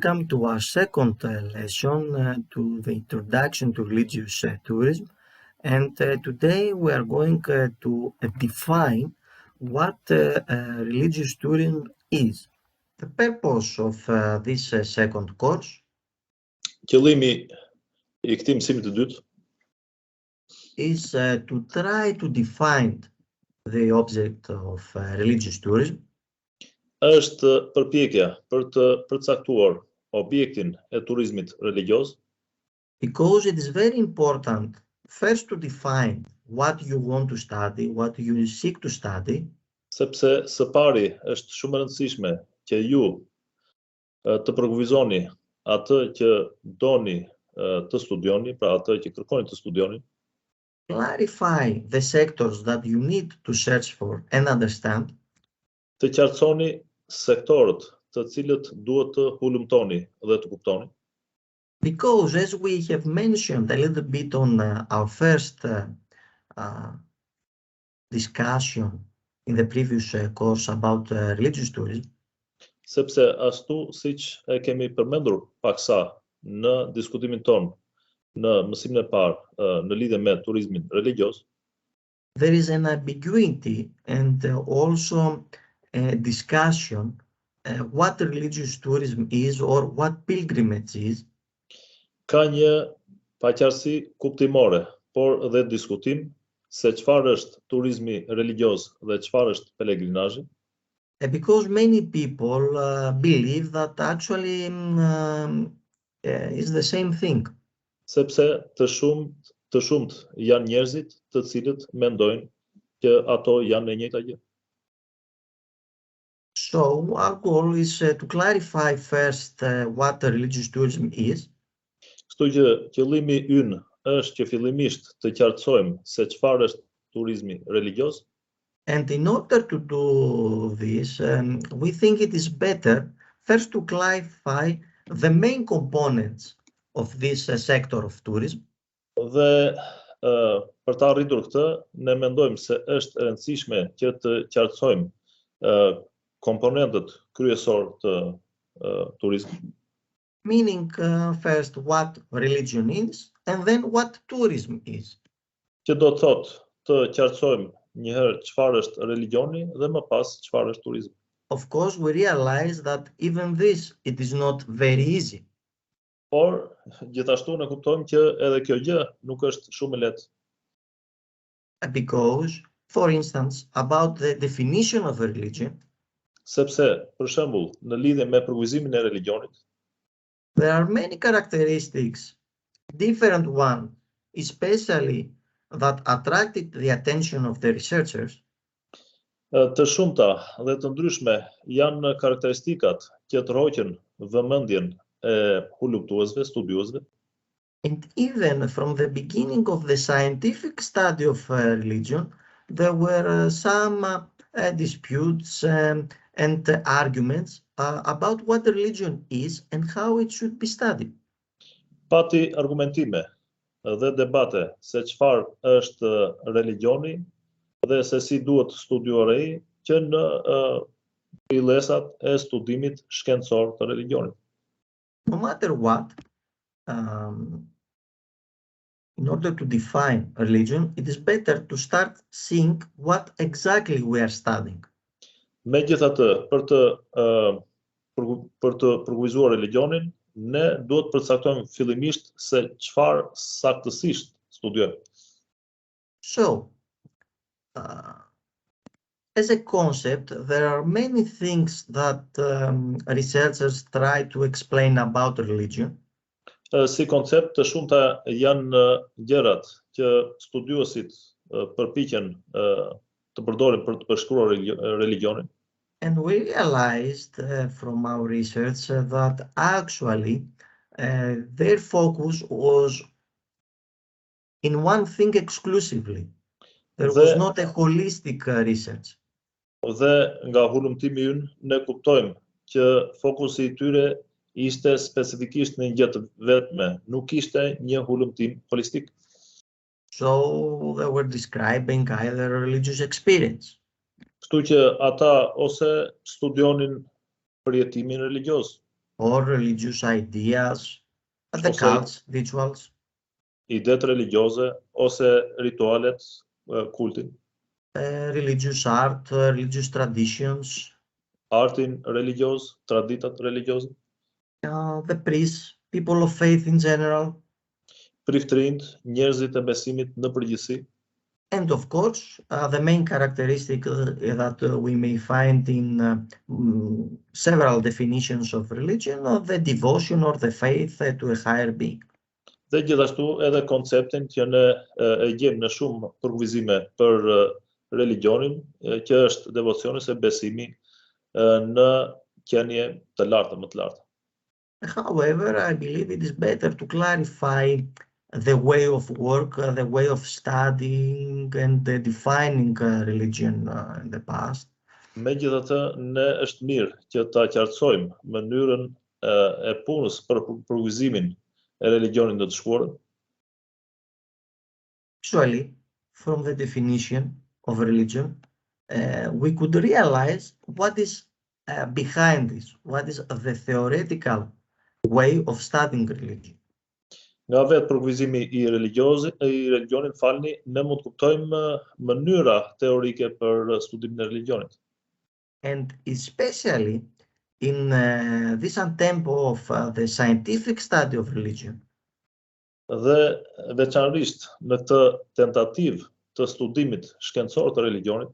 welcome to our second lesson to the introduction to religious tourism. And today we are going to define what religious tourism is. The purpose of this second course Qëllimi I këtij mësimi të dytë is to try to define the object of religious tourism është përpjekja për të përcaktuar objektin e turizmit religioz, because it is very important first to define what you want to study, what you seek to study, sepse së pari është shumë e rëndësishme që ju të përkufizoni atë që doni të studioni, pra atë që kërkoni të studioni, clarify the sectors that you need to search for and understand, të qartësoni sektorët të cilët duhet të hulumtoni dhe të kuptoni, because as we have mentioned a little bit on our first discussion in the previous course about religious tourism, sepse ashtu siç e kemi përmendur paksa në diskutimin ton në mësimin e parë në lidhje me turizmin religioz, there is an ambiguity and also a discussion what religious tourism is or what pilgrimage is, ka një paqartësi kuptimore, por dhe diskutim se çfarë është turizmi religioz dhe çfarë është pelegrinazhi, because many people believe that actually is the same thing. sepse të shumt janë njerëzit të cilët mendojnë që ato janë e njëjta gjë. So our goal is to clarify first what religious tourism is, Kështu që qëllimi ynë është që fillimisht të qartësojmë se çfarë është turizmi religioz, and in order to do this, we think it is better first to clarify the main components of this sector of tourism, dhe për ta arritur këtë, ne mendojmë se është e rëndësishme që të qartësojmë komponentët kryesor të turizmit, meaning first what religion is and then what tourism is. që do të thotë të qartësojmë njëherë çfarë është religioni dhe më pas çfarë është turizmi. Of course, we realize that even this, it is not very easy. Por gjithashtu ne kuptojmë që edhe kjo gjë nuk është shumë e lehtë. Because, for instance, about the definition of a religion, Sepse, për shembull, në lidhje me përkufizimin e religionit, there are many characteristics, different one, especially that attracted the attention of the researchers, të shumta dhe të ndryshme janë karakteristikat që tërhoqën vëmendjen e hulumtuesve, studiuesve, and even from the beginning of the scientific study of religion, there were some disputes and arguments about what religion is and how it should be studied. pati argumentime dhe debate se çfarë është religioni dhe se si duhet studiuar ai që në fillesat e studimit shkencor të religionit. No matter what, in order to define religion, it is better to start seeing what exactly we are studying. Megjithatë, për të përkufizuar religionin, ne duhet përcaktojmë fillimisht se çfarë saktësisht studiojmë. So, as a concept, there are many things that researchers try to explain about religion. Si koncept, të shumta janë gjërat që studiuesit përpiqen të përdorin për të përshkruar religionin. And we realized from our research that actually their focus was in one thing exclusively. There was not a holistic research. Dhe nga hulumtimi ynë ne kuptojmë që fokusi I tyre ishte specifikisht në një gjë të vetme, nuk ishte një hulumtim holistik. So they were describing either religious experience, Kështu që ata ose studionin përjetimin religioz, or religious ideas, the ose cults, rituals, idet religjioze ose ritualet kultin, religious art, religious traditions, artin religioz, traditat religjioze, the priests, people of faith in general, priftërinjt, njerëzit e besimit në përgjithësi, and of course, the main characteristic that we may find in several definitions of religion, the devotion or the faith to a higher being. dhe gjithashtu edhe konceptin që ne e gjejmë në shumë përkufizime për religionin, që është devocioni ose besimi në qenie të larta, më të larta. However, I believe it is better to clarify the way of work, the way of studying and defining religion in the past. Megjithatë, ne është mirë që ta qartësojmë mënyrën e punës për përkufizimin e religionit në të shkuarën. Usually, from the definition of religion, we could realize what is behind this, what is the theoretical way of studying religion. Nga vetë përkufizimi i religionit, ne mund të kuptojmë mënyra teorike për studimin e religionit. And especially in this tempo of the scientific study of religion, Dhe veçanërisht në këtë tentativë të studimit shkencor të religionit,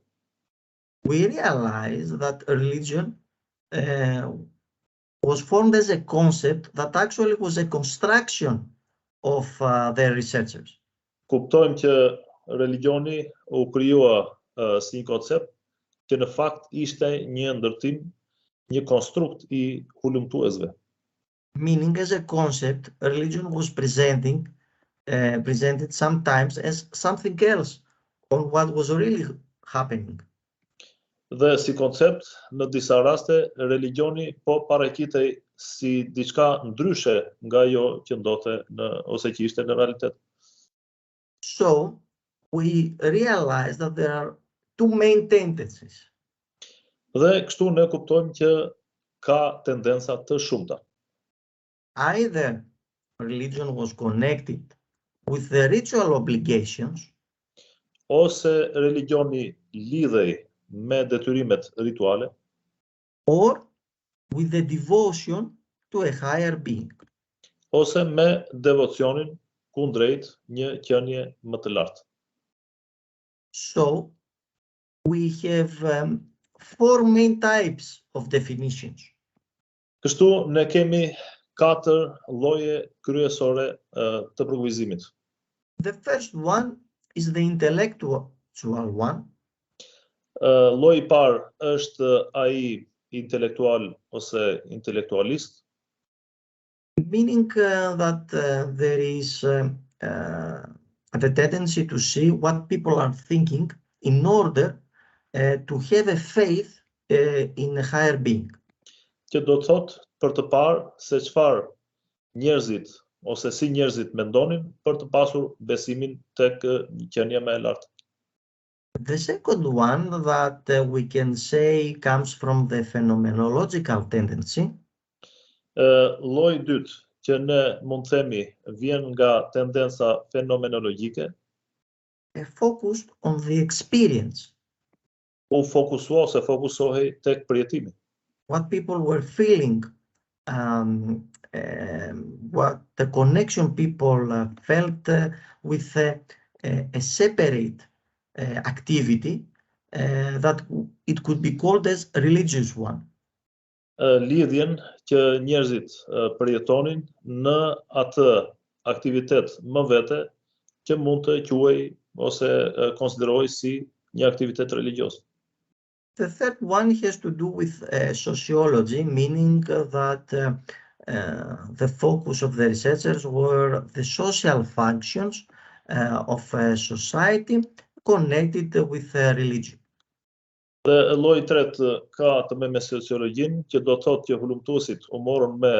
we realize that religion was formed as a concept that actually was a construction of the researchers. kuptojmë që religioni u krijua si një koncept që në fakt ishte një ndërtim, një konstrukt i hulumtuesve. Meaning, as a concept, religion was presented sometimes as something else on what was really happening. Dhe si koncept, në disa raste, religioni po paraqitej si diçka ndryshe nga ajo që ndodhte ose që ishte në realitet. So, we realize that there are two main tendencies. Dhe kështu ne kuptojmë që ka tendenca të shumta. Either religion was connected with the ritual obligations, Ose religioni lidhej me detyrimet rituale, or with the devotion to a higher being. ose me devocionin kundrejt një qenie më të lartë. So, we have four main types of definitions. Kështu ne kemi 4 lloje kryesore të përkufizimit. The first one is the intellectual one, Lloji I parë është ai intelektual ose intelektualist, meaning that there is the tendency to see what people are thinking in order to have a faith in a higher being. që do të thotë për të parë se çfarë njerëzit ose si njerëzit mendonin për të pasur besimin tek qenia më e lartë. The second one that we can say comes from the phenomenological tendency. Lloji I dytë që ne mund të themi vjen nga tendenca fenomenologjike, Focused on the experience, u fokusohej tek përjetimi. what people were feeling, what the connection people felt with a separate activity that it could be called as religious one. Lidhjen që njerëzit përjetonin në atë aktivitet më vete që mund të quhej ose konsiderohej si një aktivitet religjios. The third one has to do with sociology, meaning that the focus of the researchers were the social functions of society connected with religion. Dhe lloji I tretë ka të bëjë me sociologjinë, që do të thotë që hulumtuesit u morën me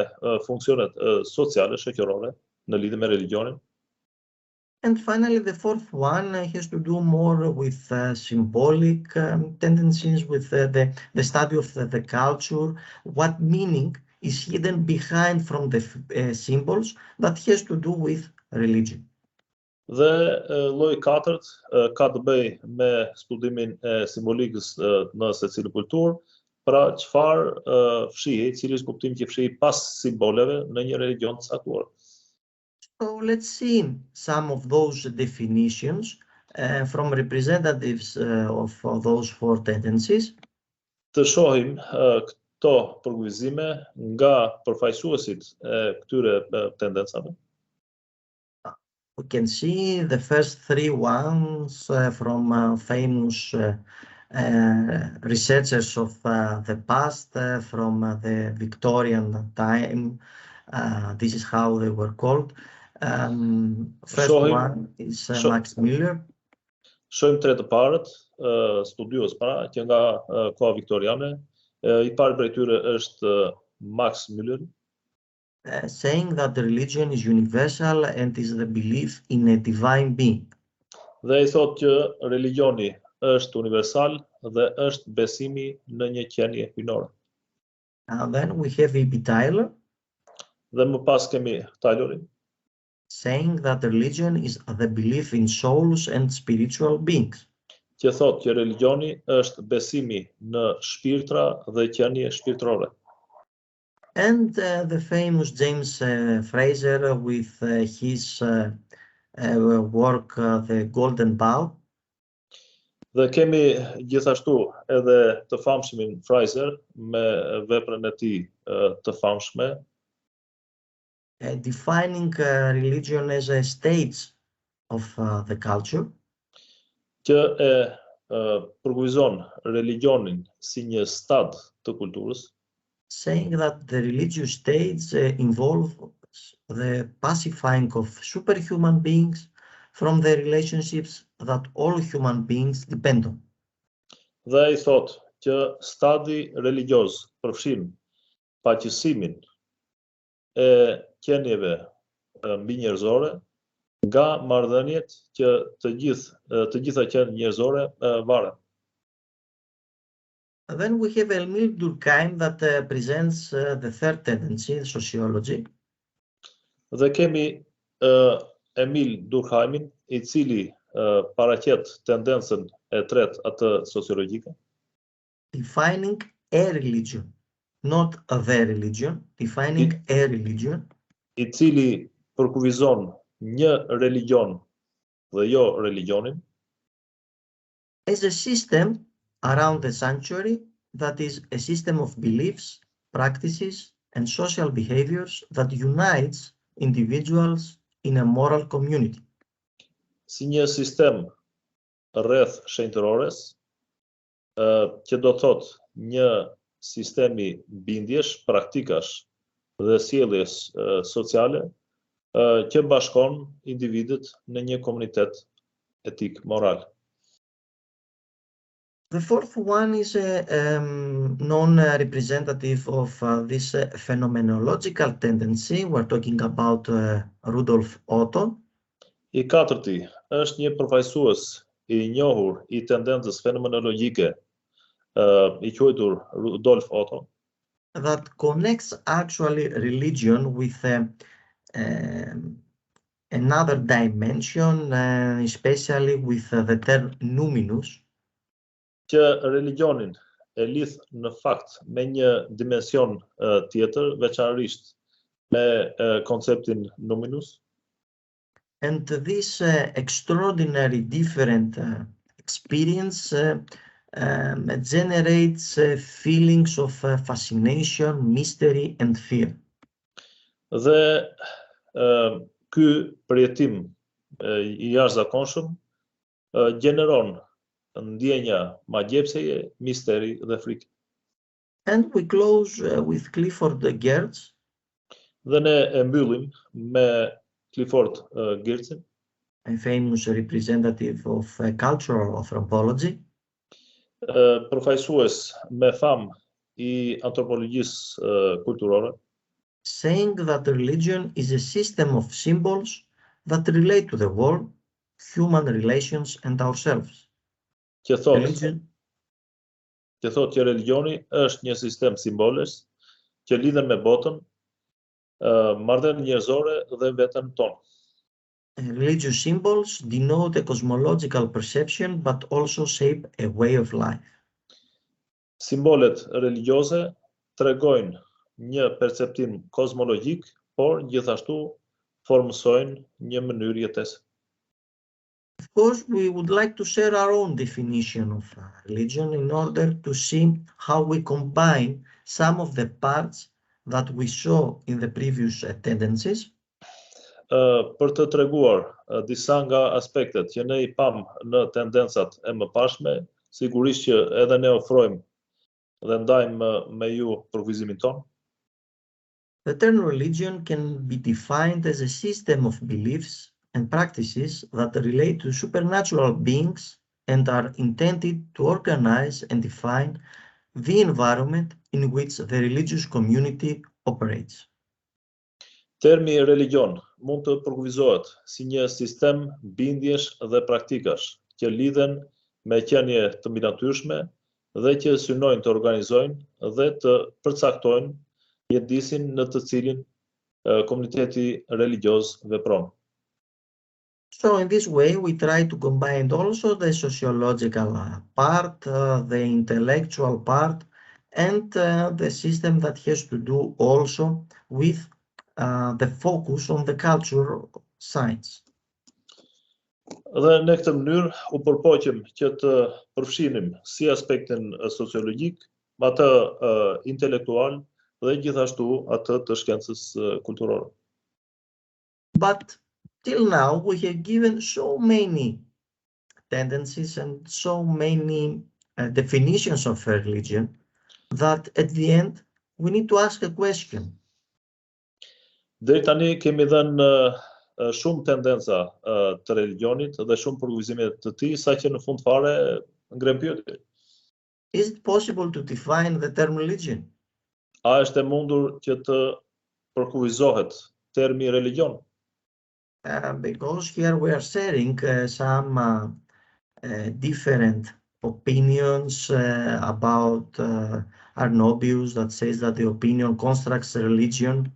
funksionet sociale, shoqërore në lidhje me religionin. And finally, the fourth one has to do more with symbolic tendencies, with the study of the culture, what meaning is hidden behind from the symbols that has to do with religion. Dhe lloji i katërt ka të bëjë me studimin e simbolikës në secilë kulturë, pra çfarë fshihej, cili është kuptimi që fshihej pas simboleve në një religion të caktuar. So let's see some of those definitions from representatives of those four tendencies. Të shohim këto përkufizime nga përfaqësuesit e këtyre tendencave. We can see the first three ones from famous researchers of the past, from the Victorian time. This is how they were called. First one is Max Müller. Shohim tre të parët, studiues para që nga koha viktoriane. I pari prej tyre është Max Müller. Saying that the religion is universal and is the belief in a divine being. Dhe I thotë që religioni është universal dhe është besimi në një qenie hyjnore. And then we have E.B. Tyler. Dhe më pas kemi Tylerin. Saying that religion is the belief in souls and spiritual beings. Që thotë që religioni është besimi në shpirtra dhe qenie shpirtërore. And the famous James Fraser with his work, The Golden Bough. Dhe kemi gjithashtu edhe të famshmin Fraser me veprën e tij të famshme. Defining religion as a stage of the culture. Që përkufizon religionin si një stad të kulturës. Saying that the religious stage involves the pacifying of superhuman beings from the relationships that all human beings depend on. Dhe I thotë që stadi religioz përfshin paqësimin e qenieve mbi njerëzore nga marrëdhëniet që të gjitha qenë njerëzore varen. Then we have Emil Durkheim that presents the third tendency, sociology. Dhe kemi Emil Durkheimin, I cili paraqet tendencën e tretë atë sociologjike. Defining a religion, not the religion, defining a religion. I cili përkufizon një religion dhe jo religionin. As a system around the sanctuary that is a system of beliefs, practices, and social behaviors that unites individuals in a moral community. Si një sistem rreth shenjtërores, që do thotë një sistemi bindjesh, praktikash dhe sjelljes sociale, që bashkon individët në një komunitet etik moral. The fourth one is a non-representative of this phenomenological tendency. We're talking about Rudolf Otto. I katërti është një përfaqësues I njohur I tendencës fenomenologjike, I quajtur Rudolf Otto. That connects actually religion with another dimension, especially with the term numinous. Që religionin e lidh në fakt me një dimension tjetër, veçanërisht me konceptin numinus. And this extraordinary different experience generates feelings of fascination, mystery, and fear. Dhe ky përjetim I jashtëzakonshëm gjeneron ndjenja magjepseje, misteri dhe frikë. And we close with Clifford Geertz. Dhe ne e mbyllim me Clifford Geertzin, a famous representative of cultural anthropology. Përfaqësues me famë I antropologjisë kulturore. Saying that religion is a system of symbols that relate to the world, human relations, and ourselves. Që thotë që religioni është një sistem simbolesh që lidhen me botën, marrëdhënie njerëzore dhe veten tonë. Religious symbols denote a cosmological perception but also shape a way of life. Simbolet religjioze tregojnë një perceptim kozmologjik, por gjithashtu formsojnë një mënyrë jetese. Of course, we would like to share our own definition of religion in order to see how we combine some of the parts that we saw in the previous tendencies. Për të treguar disa nga aspektet që ne i pam në tendencat e mëparshme, sigurisht që edhe ne ofrojmë dhe ndajmë me ju përkuizimin tonë. The term religion can be defined as a system of beliefs and practices that relate to supernatural beings and are intended to organize and define the environment in which the religious community operates. Termi religion mund të përkufizohet si një sistem bindjesh dhe praktikash që lidhen me qenie të mbinatyrshme dhe që synojnë të organizojnë dhe të përcaktojnë mjedisin në të cilin komuniteti religioz vepron. So in this way, we try to combine also the sociological part, the intellectual part, and the system that has to do also with the focus on the culture science. Dhe në këtë mënyrë u përpoqëm që të përfshinim si aspektin sociologjik, atë intelektual dhe gjithashtu atë të shkencës kulturore. But till now, we have given so many tendencies and so many definitions of religion that at the end we need to ask a question. Deri tani kemi dhënë shumë tendenca të religionit dhe shumë përkufizime të tij, saqë në fund fare ngren pyetje. Is it possible to define the term religion? A është e mundur që të përkufizohet termi religion? Because here we are sharing some different opinions about Arnobius that says that the opinion constructs religion.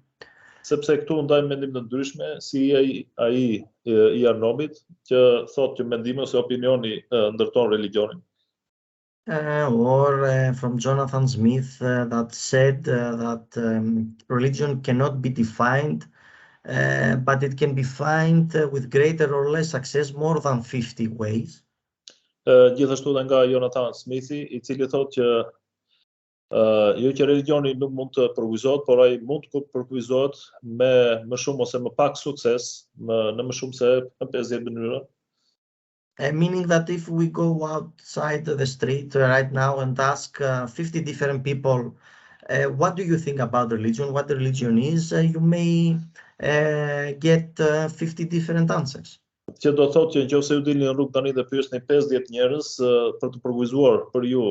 Sepse këtu ndajmë mendime të ndryshme, si ai i Arnobit, që thotë që mendimi ose opinioni ndërton religionin. Or from Jonathan Smith that said that religion cannot be defined, but it can be defined with greater or less success more than 50 ways. Gjithashtu dhe nga Jonathan Smithi, i cili thotë që jo që religioni nuk mund të përkufizohet, por ai mund të përkufizohet me më shumë ose më pak sukses, në më shumë se 50 mënyra. Meaning that if we go outside the street right now and ask 50 different people, what do you think about religion, what the religion is, you may get 50 different answers. Që do thotë që nëse ju dilni në rrugë tani dhe pyesni 50 njerëz për të përkufizuar për ju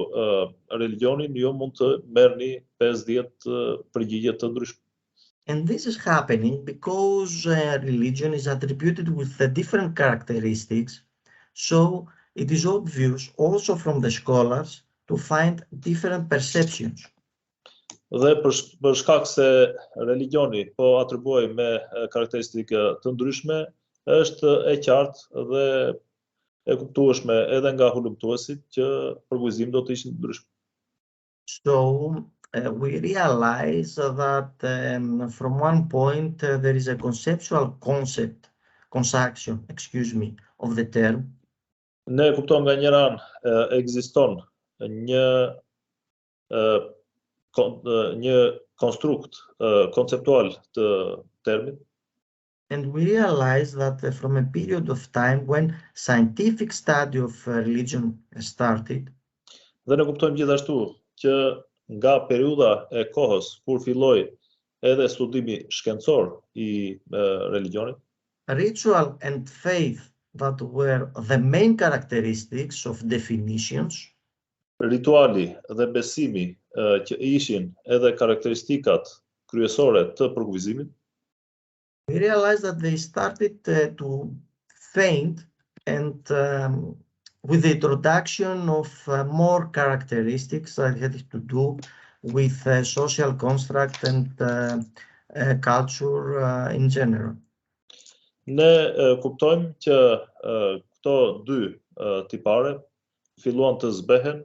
religionin, ju mund të merrni 50 përgjigje të ndryshme. And this is happening because religion is attributed with the different characteristics, so it is obvious also from the scholars to find different perceptions. Dhe për shkak se religioni po atribuohej me karakteristika të ndryshme, është e qartë dhe e kuptueshme edhe nga hulumtuesit që përkufizimi do të ishte ndryshëm. So we realize that from one point there is a conceptual construction, of the term. Ne kuptojmë nga njëra anë ekziston një konstrukt konceptual të termit. And we realize that from a period of time when scientific study of religion started, Dhe ne kuptojmë gjithashtu që nga periudha e kohës kur filloi edhe studimi shkencor i religionit, ritual and faith that were the main characteristics of definitions, rituali dhe besimi që ishin edhe karakteristikat kryesore të përkufizimit, we realized that they started to faint and with the introduction of more characteristics that had to do with social construct and culture in general. Ne kuptojmë që këto dy tipare filluan të zbehen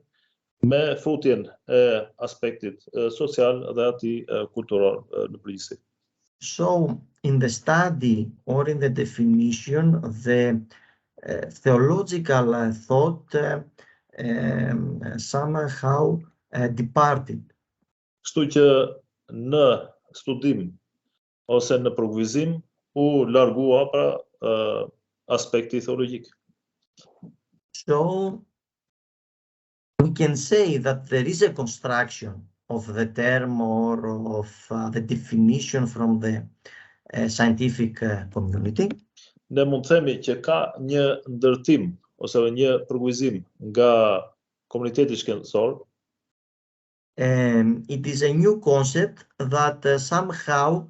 me futjen e aspektit social dhe atij kulturor në përgjithësi. So, in the study or in the definition, the theological thought somehow departed. Kështu që në studim ose në përkufizim u largua pra aspekti theologjik. So, we can say that there is a construction of the term or of the definition from the scientific community. Ne mund të themi që ka një ndërtim ose një përkufizim nga komuniteti shkencor. It is a new concept that somehow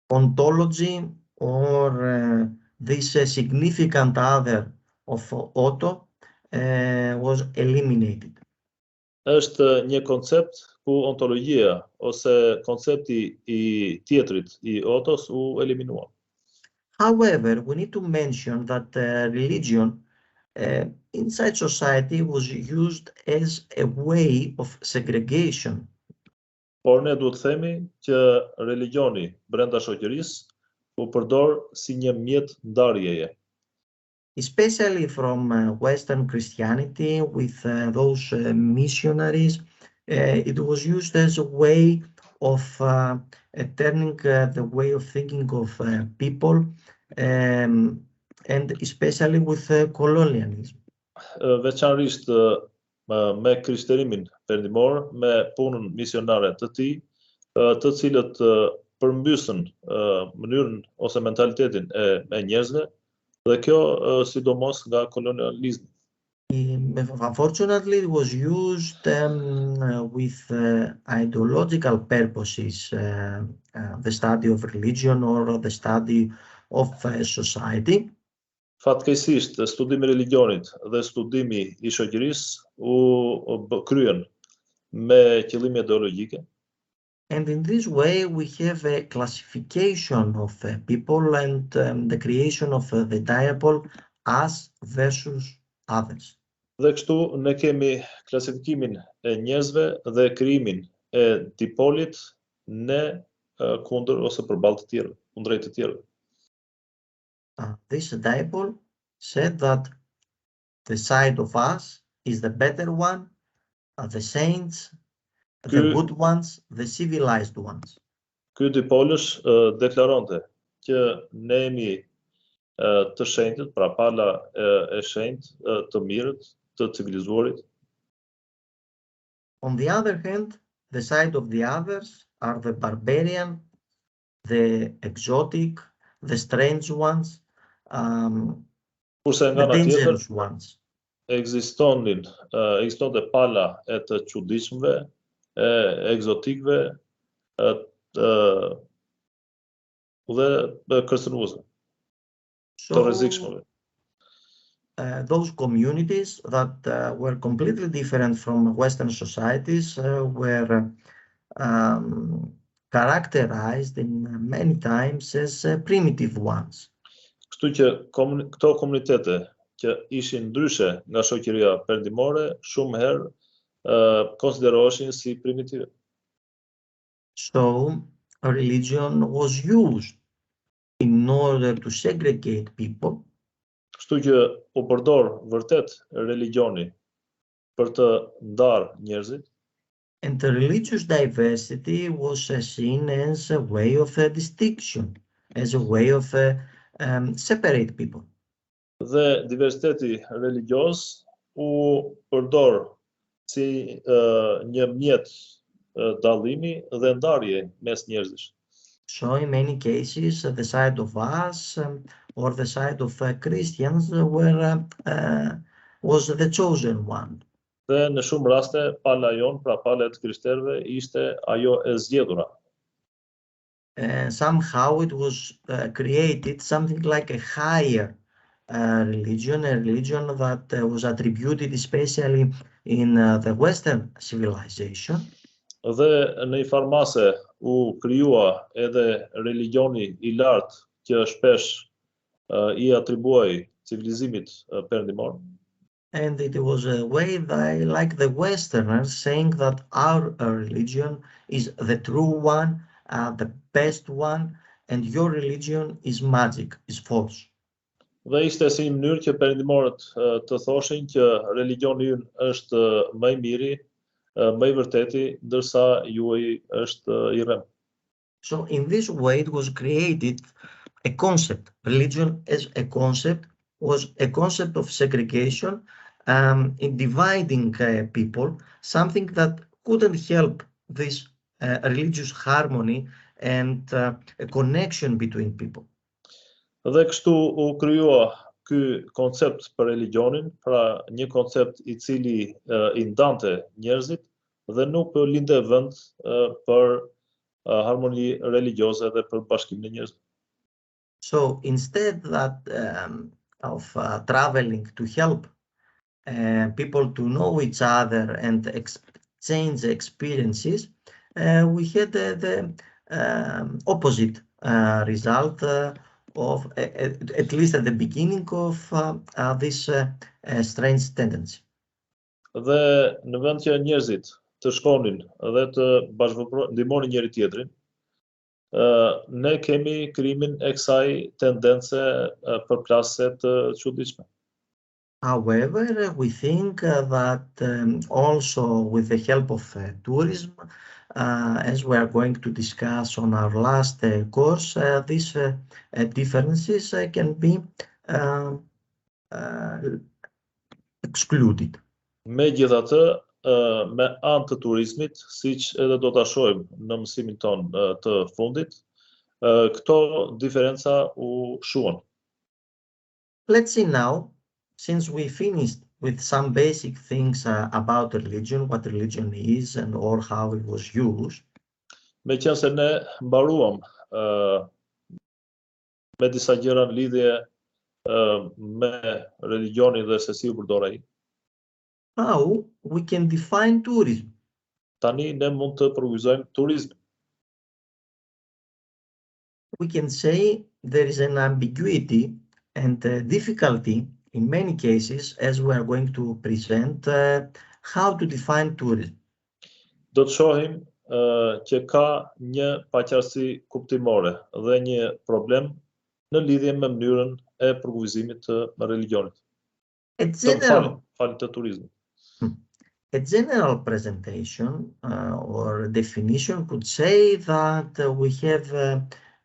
ontology or this significant other of Otto was eliminated. Është një koncept ku ontologjia ose koncepti i tjetrit i Otos u eliminua. However, we need to mention that religion inside society was used as a way of segregation. Por ne duhet të themi që religioni brenda shoqërisë u përdor si një mjet ndarjeje. Especially from Western Christianity with those missionaries, it was used as a way of turning the way of thinking of people, and especially with colonialism. Veçanërisht me krishtërimin perëndimor, me punën misionare të tij, të cilët përmbysën mënyrën ose mentalitetin e njerëzve, dhe kjo sidomos nga kolonializmi. Unfortunately, it was used with ideological purposes, the study of religion or the study of society. Fatkeqësisht, studimi i religionit dhe studimi i shoqërisë u kryen me qëllime ideologjike. And in this way, we have a classification of people and the creation of the diapole us versus others. Dhe kështu ne kemi klasifikimin e njerëzve dhe krijimin e dipolit ne kundër ose përballë të tjerë, kundrejt të tjerë. This dipole said that the side of us is the better one, the saints, the good ones, the civilized ones. Ky dipolësh deklaronte që ne jemi të shenjtët, pra pala e shenjtë, të mirët, të civilizuarit. On the other hand, the side of the others are the barbarian, the exotic, the strange ones, Kurse nga the ana tjetër dangerous ones. ekzistonte pala e të çuditshmëve, e egzotikëve, dhe kërcënuesve, të rrezikshmëve. Those communities that were completely different from Western societies were characterized in many times as primitive ones. Kështu që këto komunitete që ishin ndryshe nga shoqëria perëndimore, shumë herë konsideroheshin si primitive. So, religion was used in order to segregate people. Kështu që u përdor vërtet religioni për të ndarë njerëzit. And the religious diversity was seen as a way of distinction, as a way of separate people. Dhe diversiteti religios u përdor si një mjet dallimi dhe ndarje mes njerëzish. So in many cases, the side of us or the side of Christians was the chosen one. Dhe në shumë raste pala jon, pra pala e të krishterëve, ishte ajo e zgjedhura. Somehow it was created something like a higher religion, a religion that was attributed especially in the Western civilization. Dhe në një farmase u krijua edhe religioni I lartë që shpesh I atribuoi civilizimit perëndimor. And it was a way that, like the Westerners, saying that our religion is the true one, the best one, and your religion is magic, is false. Dhe ishte si një mënyrë që perëndimorët të thoshin që religioni ynë është më I miri, më I vërteti, ndërsa juaj është I rrem. So in this way, it was created a concept. Religion as a concept was a concept of segregation, in dividing people, something that couldn't help this religious harmony and a connection between people. Dhe kështu u krijua ky koncept për religionin, pra një koncept I cili I ndante njerëzit dhe nuk linte vend për harmoni religjioze dhe për bashkimin e njerëzve. So instead of traveling to help people to know each other and exchange experiences, we had the opposite result of, at least at the beginning of this strange tendency. Dhe në vend që njerëzit të shkonin dhe të ndihmonin njëri tjetrin, ne kemi krijimin e kësaj tendence përplasje të çuditshme. However, we think that also with the help of tourism, as we are going to discuss on our last course, these differences can be excluded. Megjithatë, me anë të turizmit, siç edhe do ta shohim në mësimin ton të fundit, këto diferenca u shuan. Let's see now, since we finished with some basic things about religion, what religion is and or how it was used. Meqense ne mbaruam me disa gjëra në lidhje me religionin dhe se si u përdor ai. How we can define tourism? Tani ne mund të përkujtojmë turizmin. We can say there is an ambiguity and difficulty in many cases, as we are going to present, how to define tourism. Do të shohim që ka një paqartësi kuptimore dhe një problem në lidhje me mënyrën e përkufizimit të religionit. Të turizmit. A general presentation or definition could say that we have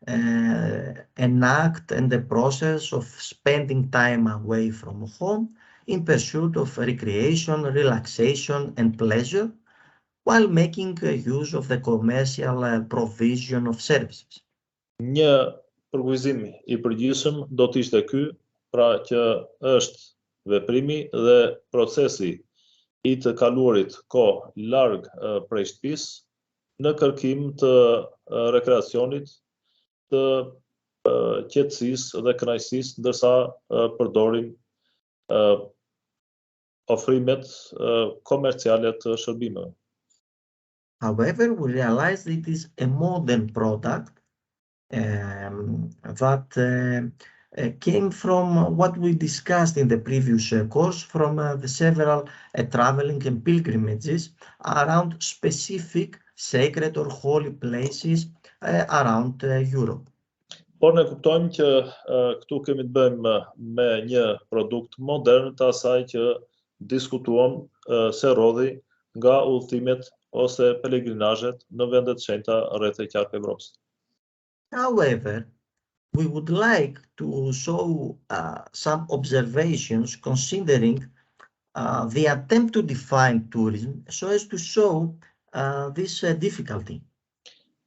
an act and the process of spending time away from home in pursuit of recreation, relaxation, and pleasure, while making use of the commercial provision of services. Një përkufizim I përgjithshëm do të ishte ky, pra që është veprimi dhe procesi I të kaluarit kohë larg prej shtëpisë në kërkim të rekreacionit, të qetësisë dhe kënaqësisë, ndërsa përdorim ofrimet komerciale të shërbimeve. However, we realize it is a modern product that came from what we discussed in the previous course, from the several traveling and pilgrimages around specific sacred or holy places around Europe. Por ne kuptojmë që këtu kemi të bëjmë me një produkt modern të asaj që diskutuam se rodhi nga udhëtimet ose pelegrinazhet në vendet shenjta rreth e qark Evropës. However, we would like to show some observations considering the attempt to define tourism so as to show this difficulty.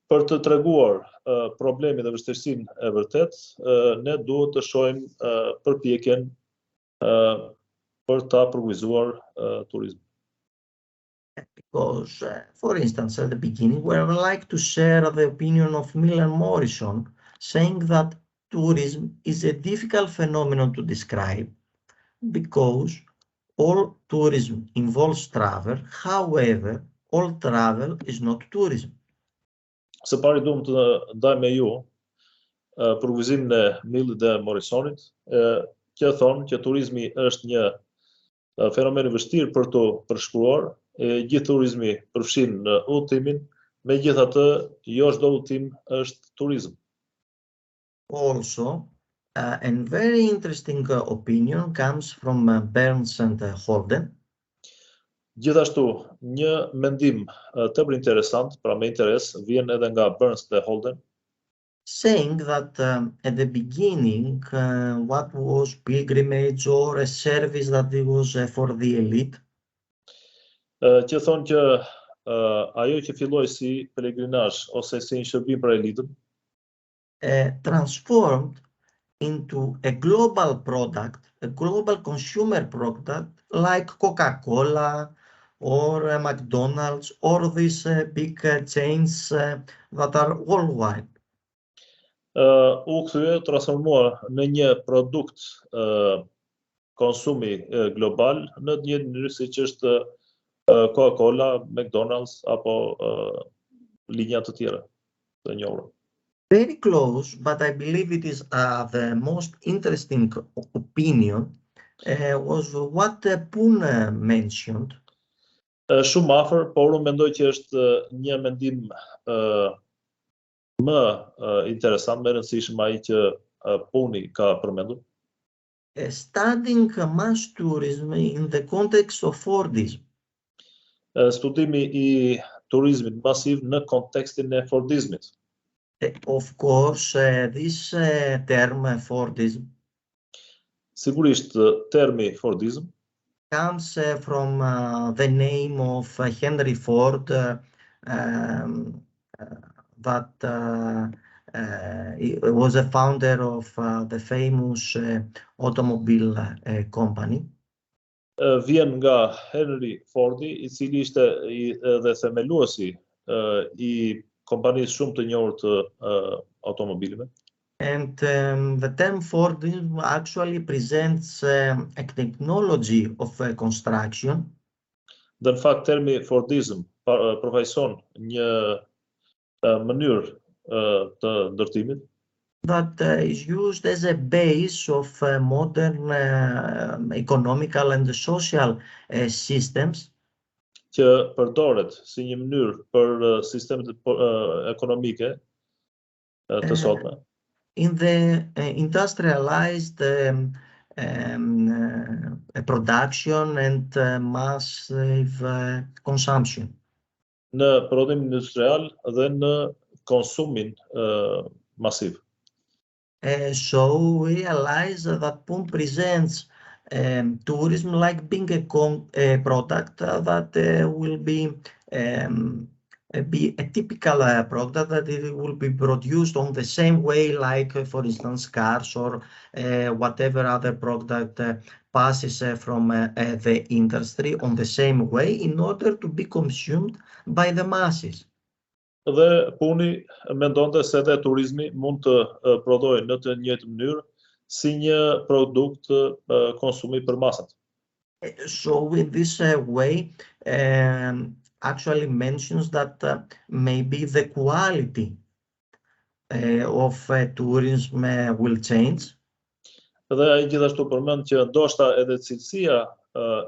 Për të treguar problemin dhe vështirësinë e vërtet, ne duhet të shohim përpjekjen për ta përkuizuar turizmin. Because, for instance, at the beginning, we would like to share the opinion of Miller Morrison, saying that tourism is a difficult phenomenon to describe because all tourism involves travel. However, all travel is not tourism. Së pari duam të ndaj me ju përkufizimin e Millit dhe Morrisonit, që thonë që turizmi është një fenomen i vështirë për të përshkruar, gjithë turizmi përfshin udhëtimin, megjithatë jo çdo udhëtim është turizëm. Also, a very interesting opinion comes from Burns and Holden. Gjithashtu, një mendim tepër interesant, pra me interes, vjen edhe nga Burns dhe Holden, saying that at the beginning, what was pilgrimage or a service that it was for the elite, që thonë që ajo që filloi si pelegrinazh ose si një shërbim për elitën, transformed into a global product, a global consumer product like Coca-Cola or McDonald's or these big chains that are worldwide. U kthye, transformua në një produkt konsumi global në të njëjtën mënyrë siç është Coca-Cola, McDonald's apo linja të tjera të njohura. Very close, but I believe it is the most interesting opinion was what Poon mentioned. Shumë afër, por unë mendoj që është një mendim më interesant, më rëndësishëm ai që Puni ka përmendur. Studying mass tourism in the context of Fordism. Studimi I turizmit masiv në kontekstin e Fordizmit. Of course, this term Fordism Sigurisht, termi Fordizm comes from the name of Henry Ford, that was a founder of the famous automobile company. Vjen nga Henry Fordi, I cili ishte dhe themeluesi I kompanisë shumë të njohur të automobileve. And the term Fordism actually presents a technology of construction. Dhe në fakt termi Fordism përfaqëson një mënyrë të ndërtimit that is used as a base of modern economical and social systems. Që përdoret si një mënyrë për sistemet ekonomike të sotme. In the industrialized production and massive consumption. Në prodhim industrial dhe në konsumin masiv. So we realize that Poon presents tourism like being a product that will be a typical product that it will be produced on the same way like, for instance, cars or whatever other product passes from the industry on the same way in order to be consumed by the masses. Dhe Puni mendonte se edhe turizmi mund të prodhojë në të njëjtë mënyrë si një produkt konsumi për masat. So in this way actually mentions that maybe the quality of tourism will change. Dhe ai gjithashtu përmend që ndoshta edhe cilësia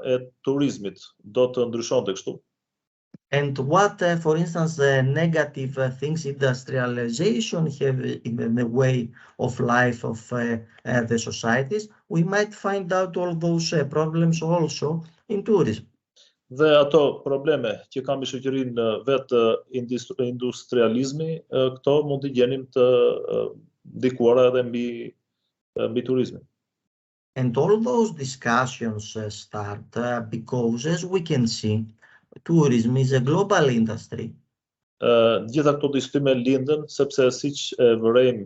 e turizmit do të ndryshonte kështu. And what, for instance, the negative things industrialization have in the way of life of the societies, we might find out all those problems also in tourism. Dhe ato probleme që kam I shoqërinë vetë industrializmi, këto mund t'i gjenim të ndikuara edhe mbi turizmin. And all those discussions start because, as we can see, tourism is a global industry. Gjitha këto diskutime lindën sepse siç e vërejmë,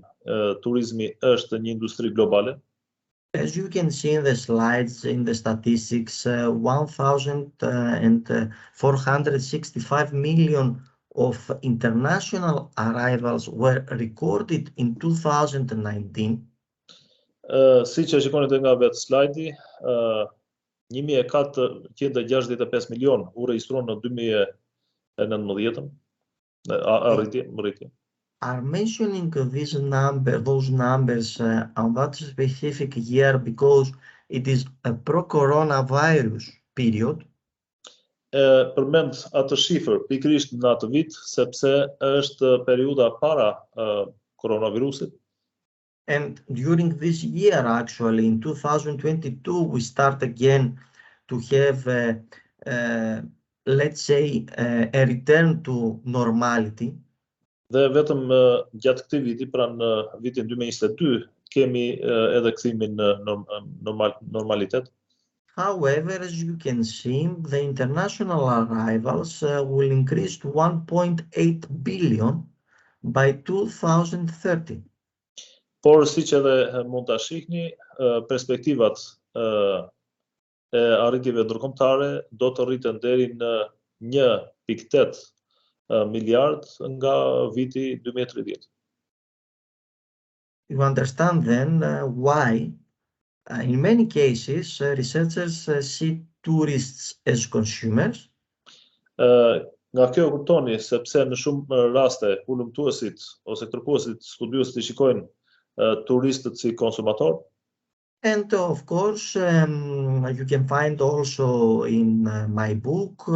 turizmi është një industri globale. As you can see in the slides, in the statistics, 1,465 million of international arrivals were recorded in 2019. Siç e shikoni edhe nga vetë slajdi, 1465 milion u regjistruan në 2019, rritje. Are mentioning those numbers on that specific year because it is a pro-coronavirus period? Përmend atë shifër pikërisht në atë vit sepse është periudha para koronavirusit. And during this year, actually, in 2022, we start again to have, let's say, a return to normality. Dhe vetëm gjatë këtij viti, pra në vitin 2022, kemi edhe kthimin në normalitet. However, as you can see, the international arrivals will increase to 1.8 billion by 2030. Por siç edhe mund ta shihni, perspektivat e arritjeve ndërkombëtare do të rriten deri në 1.8 miliard nga viti 2030. You understand then why, in many cases, researchers see tourists as consumers. Nga kjo kuptoni sepse në shumë raste hulumtuesit ose kërkuesit studiuesit I shikojnë turistët si konsumator. And of course, you can find also in my book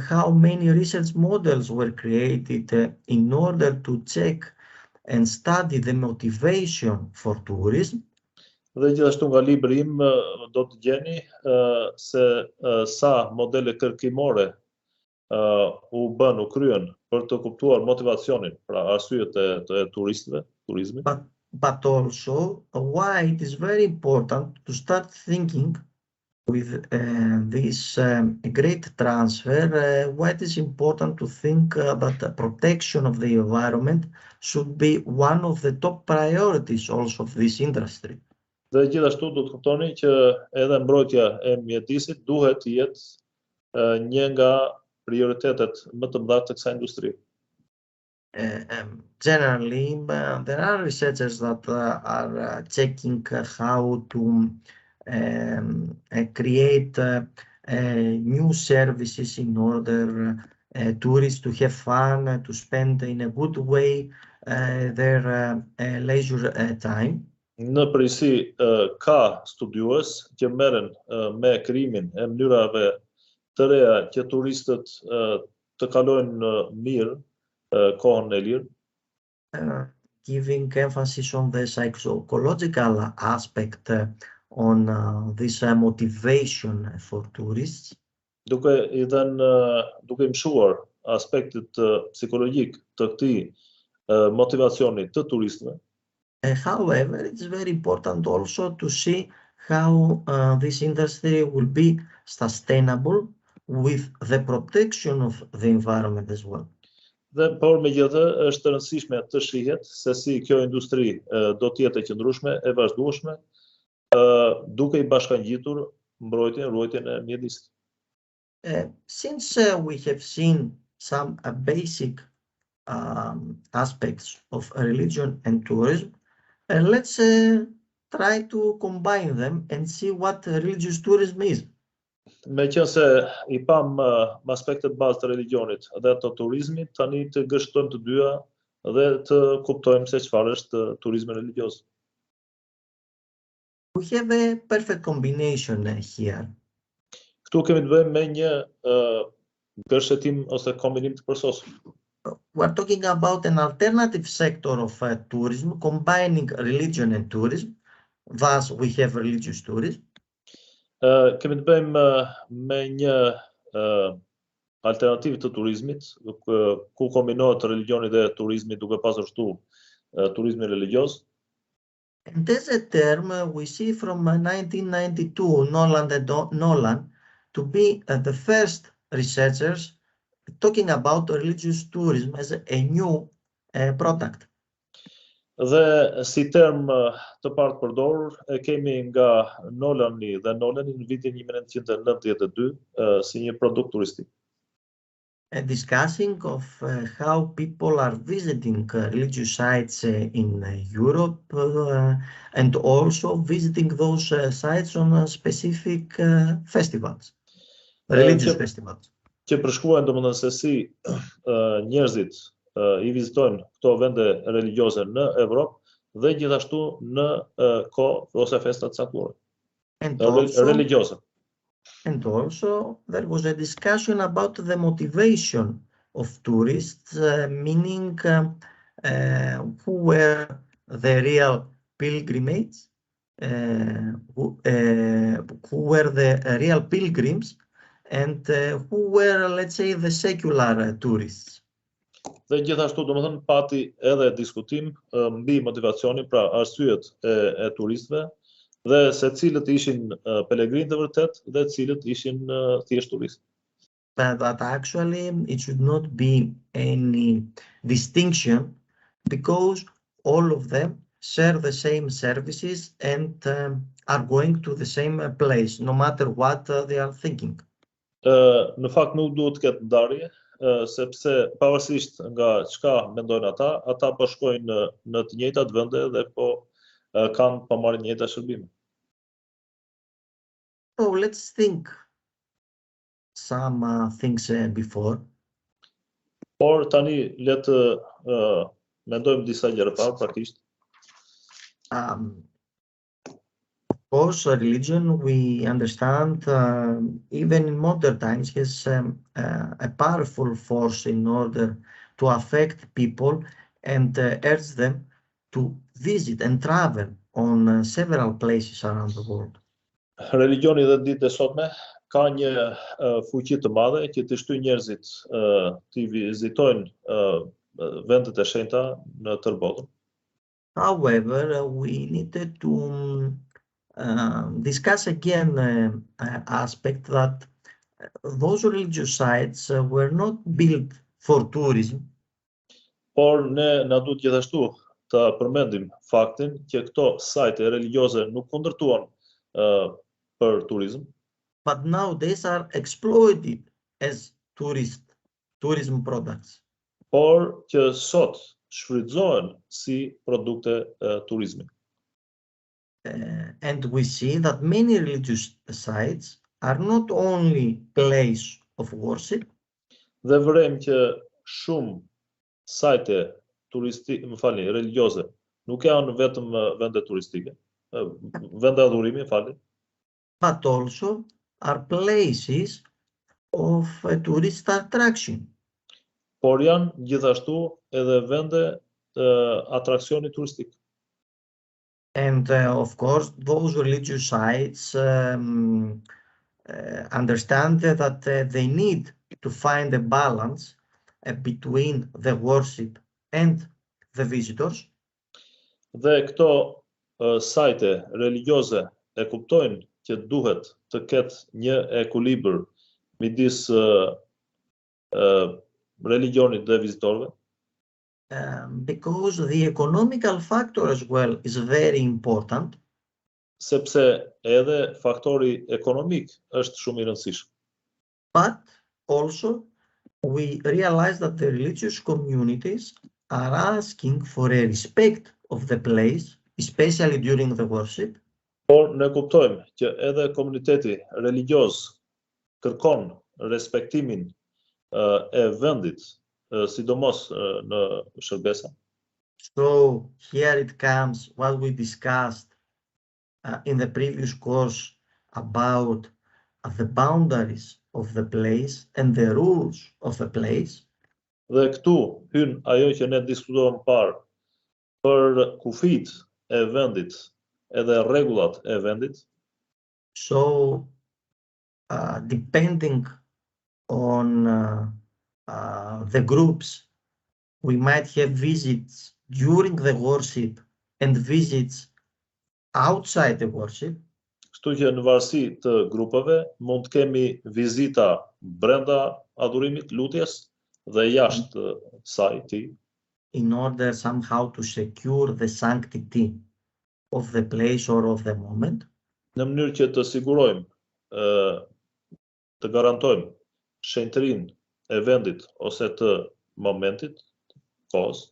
how many research models were created in order to check and study the motivation for tourism. Dhe gjithashtu nga libri im do të gjeni se sa modele kërkimore u kryen për të kuptuar motivacionin, pra arsyet e turistëve, turizmit. But also why it is very important to start thinking with this great transfer, why it is important to think that the protection of the environment should be one of the top priorities also of this industry. Dhe gjithashtu do të kuptoni që edhe mbrojtja e mjedisit duhet të jetë një nga prioritetet më të mëdha të kësaj industrie. Generally, there are researchers that are checking how to create new services in order tourists to have fun, to spend in a good way their leisure time. Në përgjithësi ka studiues që merren me krijimin e mënyrave të reja që turistët të kalojnë mirë kohën e lirë. Giving emphasis on the psychological aspect on this motivation for tourists. Duke I mshuar aspektet psikologjik të këtij motivacioni të turistëve. However, it's very important also to see how this industry will be sustainable with the protection of the environment as well. Dhe por megjithatë është rëndësishme të shihet se si kjo industri do të jetë e qëndrueshme, e vazhdueshme, duke I bashkangjitur ruajtjen e mjedisit. Since we have seen some basic aspects of religion and tourism, let's try to combine them and see what religious tourism is. Meqense I pam aspektet bazë të religionit dhe të turizmit, tani të gështojmë të dyja dhe të kuptojmë se çfarë është turizmi religioz. We have a perfect combination here. Këtu kemi të bëjmë me një gërshetim ose kombinim të përsosur. We're talking about an alternative sector of tourism, combining religion and tourism. Thus, we have religious tourism. Kemi të bëjmë me një alternativë të turizmit, ku kombinohet religioni dhe turizmi duke pasur këtu turizmi religioz. And as a term, we see from 1992 Nolan to be the first researchers talking about religious tourism as a new product. Dhe si term të parë të përdorur e kemi nga Nolani në vitin 1992 si një produkt turistik. discussing of how people are visiting religious sites in Europe and also visiting those sites on specific festivals, religious Që festivals. që përshkruajnë domethënë se si njerëzit i vizitojnë këto vende religjioze në Evropë dhe gjithashtu në kohë ose festa të caktuara And also, religjioze. and also there was a discussion about the motivation of tourists, meaning who were the real pilgrimates, who were the real pilgrims, and who were, let's say, the secular tourists. Dhe gjithashtu domethënë pati edhe diskutim mbi motivacionin, pra arsyet e turistëve dhe se cilët ishin pelegrinë të vërtet dhe cilët ishin thjesht turistë. But actually it should not be any distinction because all of them share the same services and are going to the same place, no matter what they are thinking. Në fakt nuk duhet të ketë ndarje, sepse pavarësisht nga çka mendojnë ata po shkojnë në të njëjtat vende dhe po kanë pa marrë të njëjta shërbime. So let's think some things before. Por tani le të mendojmë disa gjëra praktikisht. Of course, religion, we understand, even in modern times, has a powerful force in order to affect people and urge them to visit and travel on several places around the world. Religioni dhe ditët e sotme ka një fuqi të madhe që të shtyjë njerëzit të vizitojnë vendet e shenjta në tërë botën. However, we needed to discuss again aspect that those religious sites were not built for tourism. Por ne na duhet gjithashtu të përmendim faktin që këto sajte religjioze nuk u ndërtuan për turizëm, but nowadays are exploited as tourism products. por që sot shfrytëzohen si produkte turizmi. And we see that many religious sites are not only place of worship, Dhe vërejmë që shumë sajte religjioze nuk janë vetëm vende turistike, vende adhurimi, but also are places of tourist attraction. por janë gjithashtu edhe vende atraksioni turistik. And of course, those religious sites understand that they need to find a balance between the worship and the visitors. Dhe këto sajte religjioze e kuptojnë që duhet të ketë një ekuilibër midis religionit dhe vizitorëve. Because the economical factor as well is very important. Sepse edhe faktori ekonomik është shumë i rëndësishëm. But also we realize that the religious communities are asking for a respect of the place, especially during the worship. Por ne kuptojmë që edhe komuniteti religjioz kërkon respektimin e vendit, sidomos në shërbesa. So here it comes what we discussed in the previous course about the boundaries of the place and the rules of the place. Dhe këtu hyn ajo që ne diskutuam parë për kufit e vendit edhe rregullat e vendit. So depending on the groups, we might have visits during the worship and visits outside the worship. Kështu që në varësi të grupeve mund të kemi vizita brenda adhurimit, lutjes dhe jashtë saj ti, in order somehow to secure the sanctity of the place or of the moment. Në mënyrë që të sigurojmë, të garantojmë shenjtërinë e vendit ose të momentit, kohës,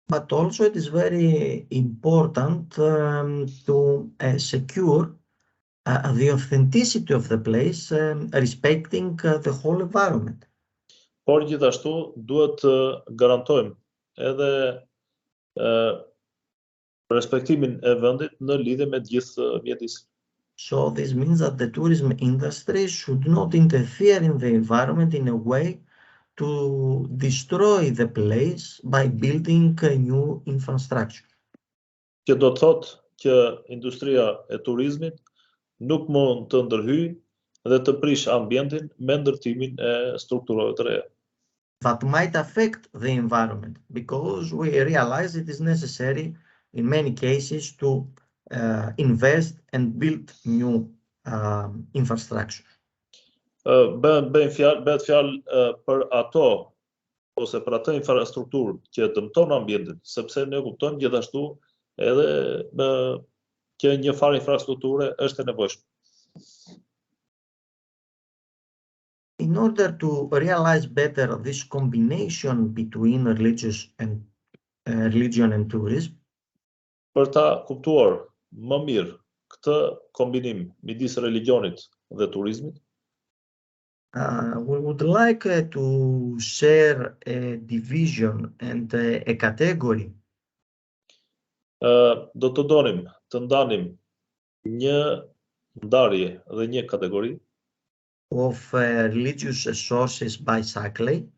but also it is very important to secure the authenticity of the place, respecting the whole environment. por gjithashtu duhet të garantojmë edhe respektimin e vendit në lidhje me të gjithë mjedisin. So this means that the tourism industry should not interfere in the environment in a way to destroy the place by building a new infrastructure. Që do të thotë që industria e turizmit nuk mund të ndërhyjë dhe të prish ambientin me ndërtimin e strukturave të reja. That might affect the environment because we realize it is necessary in many cases to invest and build new infrastructure. Bëhet fjalë për ato ose për atë infrastrukturë që dëmton ambientin, sepse ne kuptojmë gjithashtu edhe që një farë infrastrukture është e nevojshme. In order to realize better this combination between religion and tourism, Për ta kuptuar më mirë këtë kombinim midis religionit dhe turizmit, we would like to share a division and a category do të donim të ndanim një ndarje dhe një kategori of religious sources by Sackley,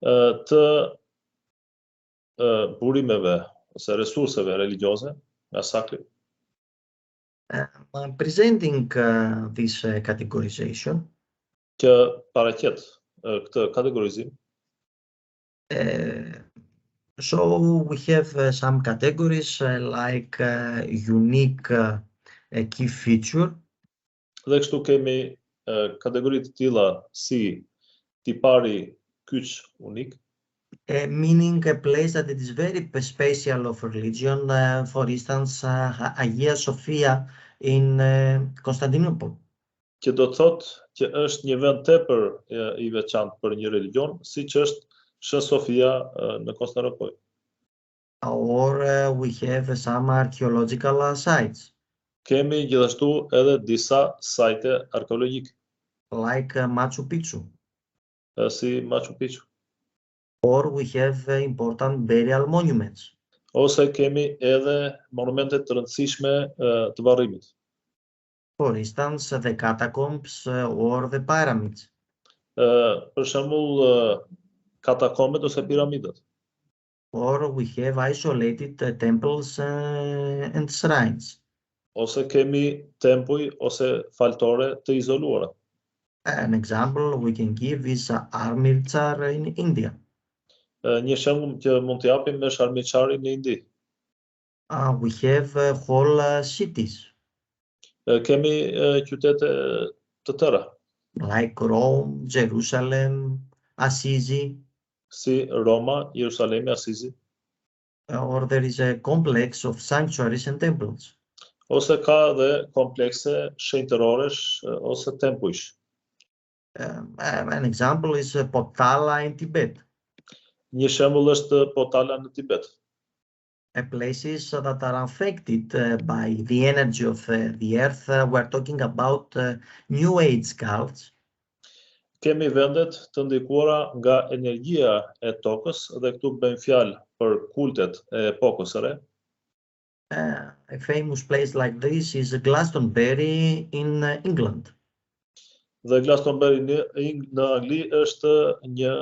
të burimeve ose resurseve religjioze nga Sakli. I'm presenting this categorization. Që paraqet këtë kategorizim. So we have some categories like unique key feature. Dhe kështu kemi kategori të tilla si tipari kyç unik, Meaning a place that it is very special of religion, for instance, Hagia Sophia in Constantinople. që do të thotë që është një vend tepër i veçantë për një religion, siç është Shën Sofia në Konstantinopol. Or we have some archaeological sites Kemi gjithashtu edhe disa sajte arkeologjike, like Machu Picchu. Si Machu Picchu. Or we have important burial monuments. Ose kemi edhe monumente të rëndësishme të varrimit. For instance, the catacombs or the pyramids. Për shembull, katakombet ose piramidat. Or we have isolated temples and shrines. Ose kemi tempuj ose faltore të izoluara. An example we can give is Amritsar in India. Një shembull që mund të japim është Armiçari në Indi. We have whole cities Kemi qytete të tëra, like Rome, Jerusalem, Assisi, si Roma, Jerusalemi, Asizi, or there is a complex of sanctuaries and temples. ose ka dhe komplekse shenjtëroresh ose tempujsh. An example is Potala in Tibet. Një shembull është Potala në Tibet. Places that are affected by the energy of the earth. We're talking about New Age cults. Kemi vendet të ndikuara nga energjia e tokës dhe këtu bëjmë fjalë për kultet e epokës së re. A famous place like this is Glastonbury in England. Dhe Glastonbury në Angli është një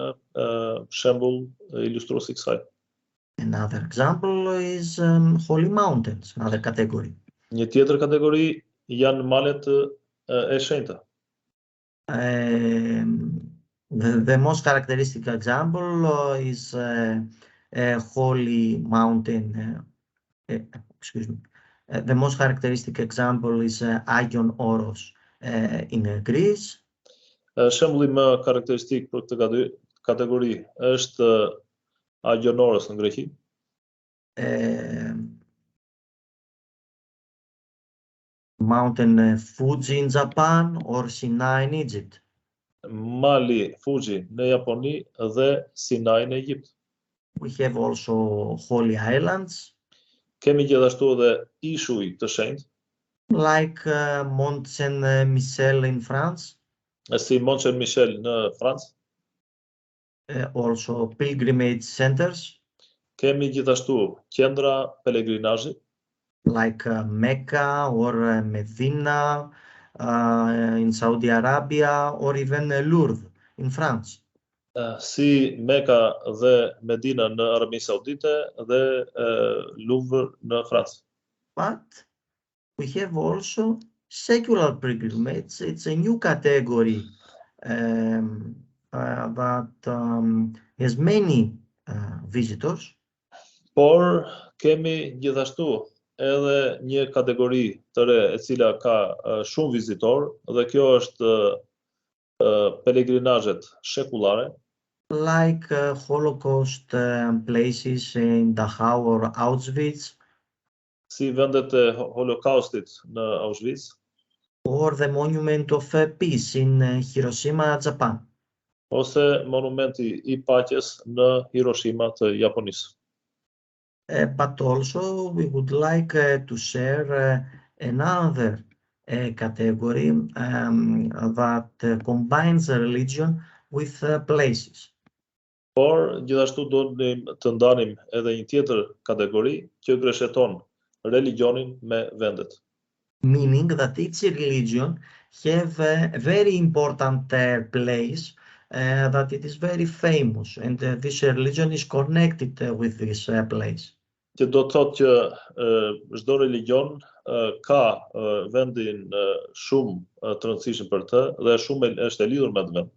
shembull ilustrues I kësaj. Another example is Holy Mountains, another category. Një tjetër kategori janë malet e shenjta. The most characteristic example is Holy Mountain. Excuse me. The most characteristic example is Agion Oros in Greece. Shembulli më karakteristik për këtë kategori është Agion Oros në Greqi. Mountain Fuji in Japan or Sinai in Egypt. Mali Fuji në Japoni dhe Sinai në Egjipt. We have also holy islands Kemi gjithashtu edhe ishuj të shenjtë, like Mont Saint-Michel in France, si Mont Saint-Michel në Francë. also pilgrimage centers Kemi gjithashtu qendra pelegrinazhi, like Mecca or Medina in Saudi Arabia, or even Lourdes in France. si Meka dhe Medina në Arabinë Saudite dhe Louvre në Francë. But we have also secular pilgrimage. It's a new category that has many visitors. Por kemi gjithashtu edhe një kategori të re e cila ka shumë vizitor dhe kjo është pelegrinazhet shekullare, Like Holocaust places in Dachau or Auschwitz, si vendet e Holokaustit në Auschwitz, or the Monument of Peace in Hiroshima, Japan. ose monumenti i paqes në Hiroshima të Japonisë. But also we would like to share another category that combines religion with places. Por gjithashtu donim të ndanim edhe një tjetër kategori që gresheton religionin me vendet. Meaning that each religion have a very important place that it is very famous, and this religion is connected with this place. Që do të thotë që çdo religion ka vendin shumë të rëndësishëm për të dhe shumë është e lidhur me atë vend.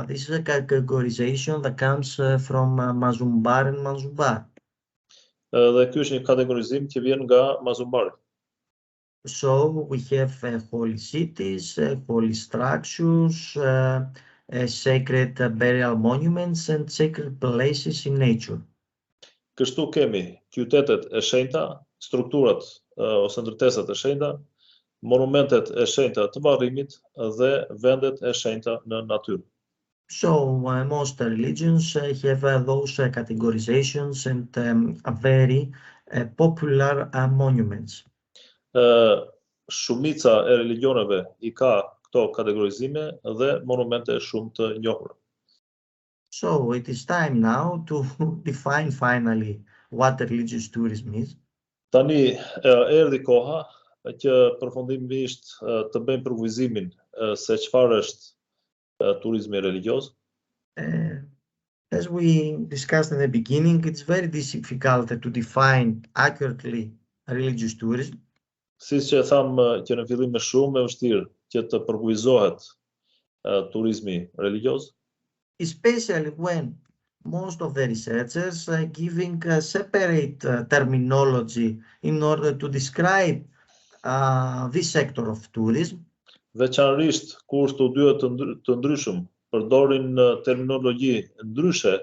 This is a categorization that comes from Mazumbar and Manzubar. Dhe ky është një kategorizim që vjen nga Mazumbari. So we have holy cities, holy structures, sacred burial monuments, and sacred places in nature. Kështu kemi qytetet e shenjta, strukturat ose ndërtesat e shenjta, monumentet e shenjta të varrimit dhe vendet e shenjta në natyrë. So most religions have those categorizations and very popular monuments. Shumica e religioneve i ka këto kategorizime dhe monumente shumë të njohura. So it is time now to define finally what religious tourism is. Tani erdhi koha që përfundimisht të bëjmë përkufizim se çfarë është turizmi religioz. As we discussed in the beginning, it's very difficult to define accurately religious tourism. Siç që thamë që në fillim është shumë e vështirë që të përkufizohet turizmi religioz. Especially when most of the researchers are giving a separate terminology in order to describe this sector of tourism. Veçanërisht kur studiuet të ndryshëm përdorin terminologji ndryshe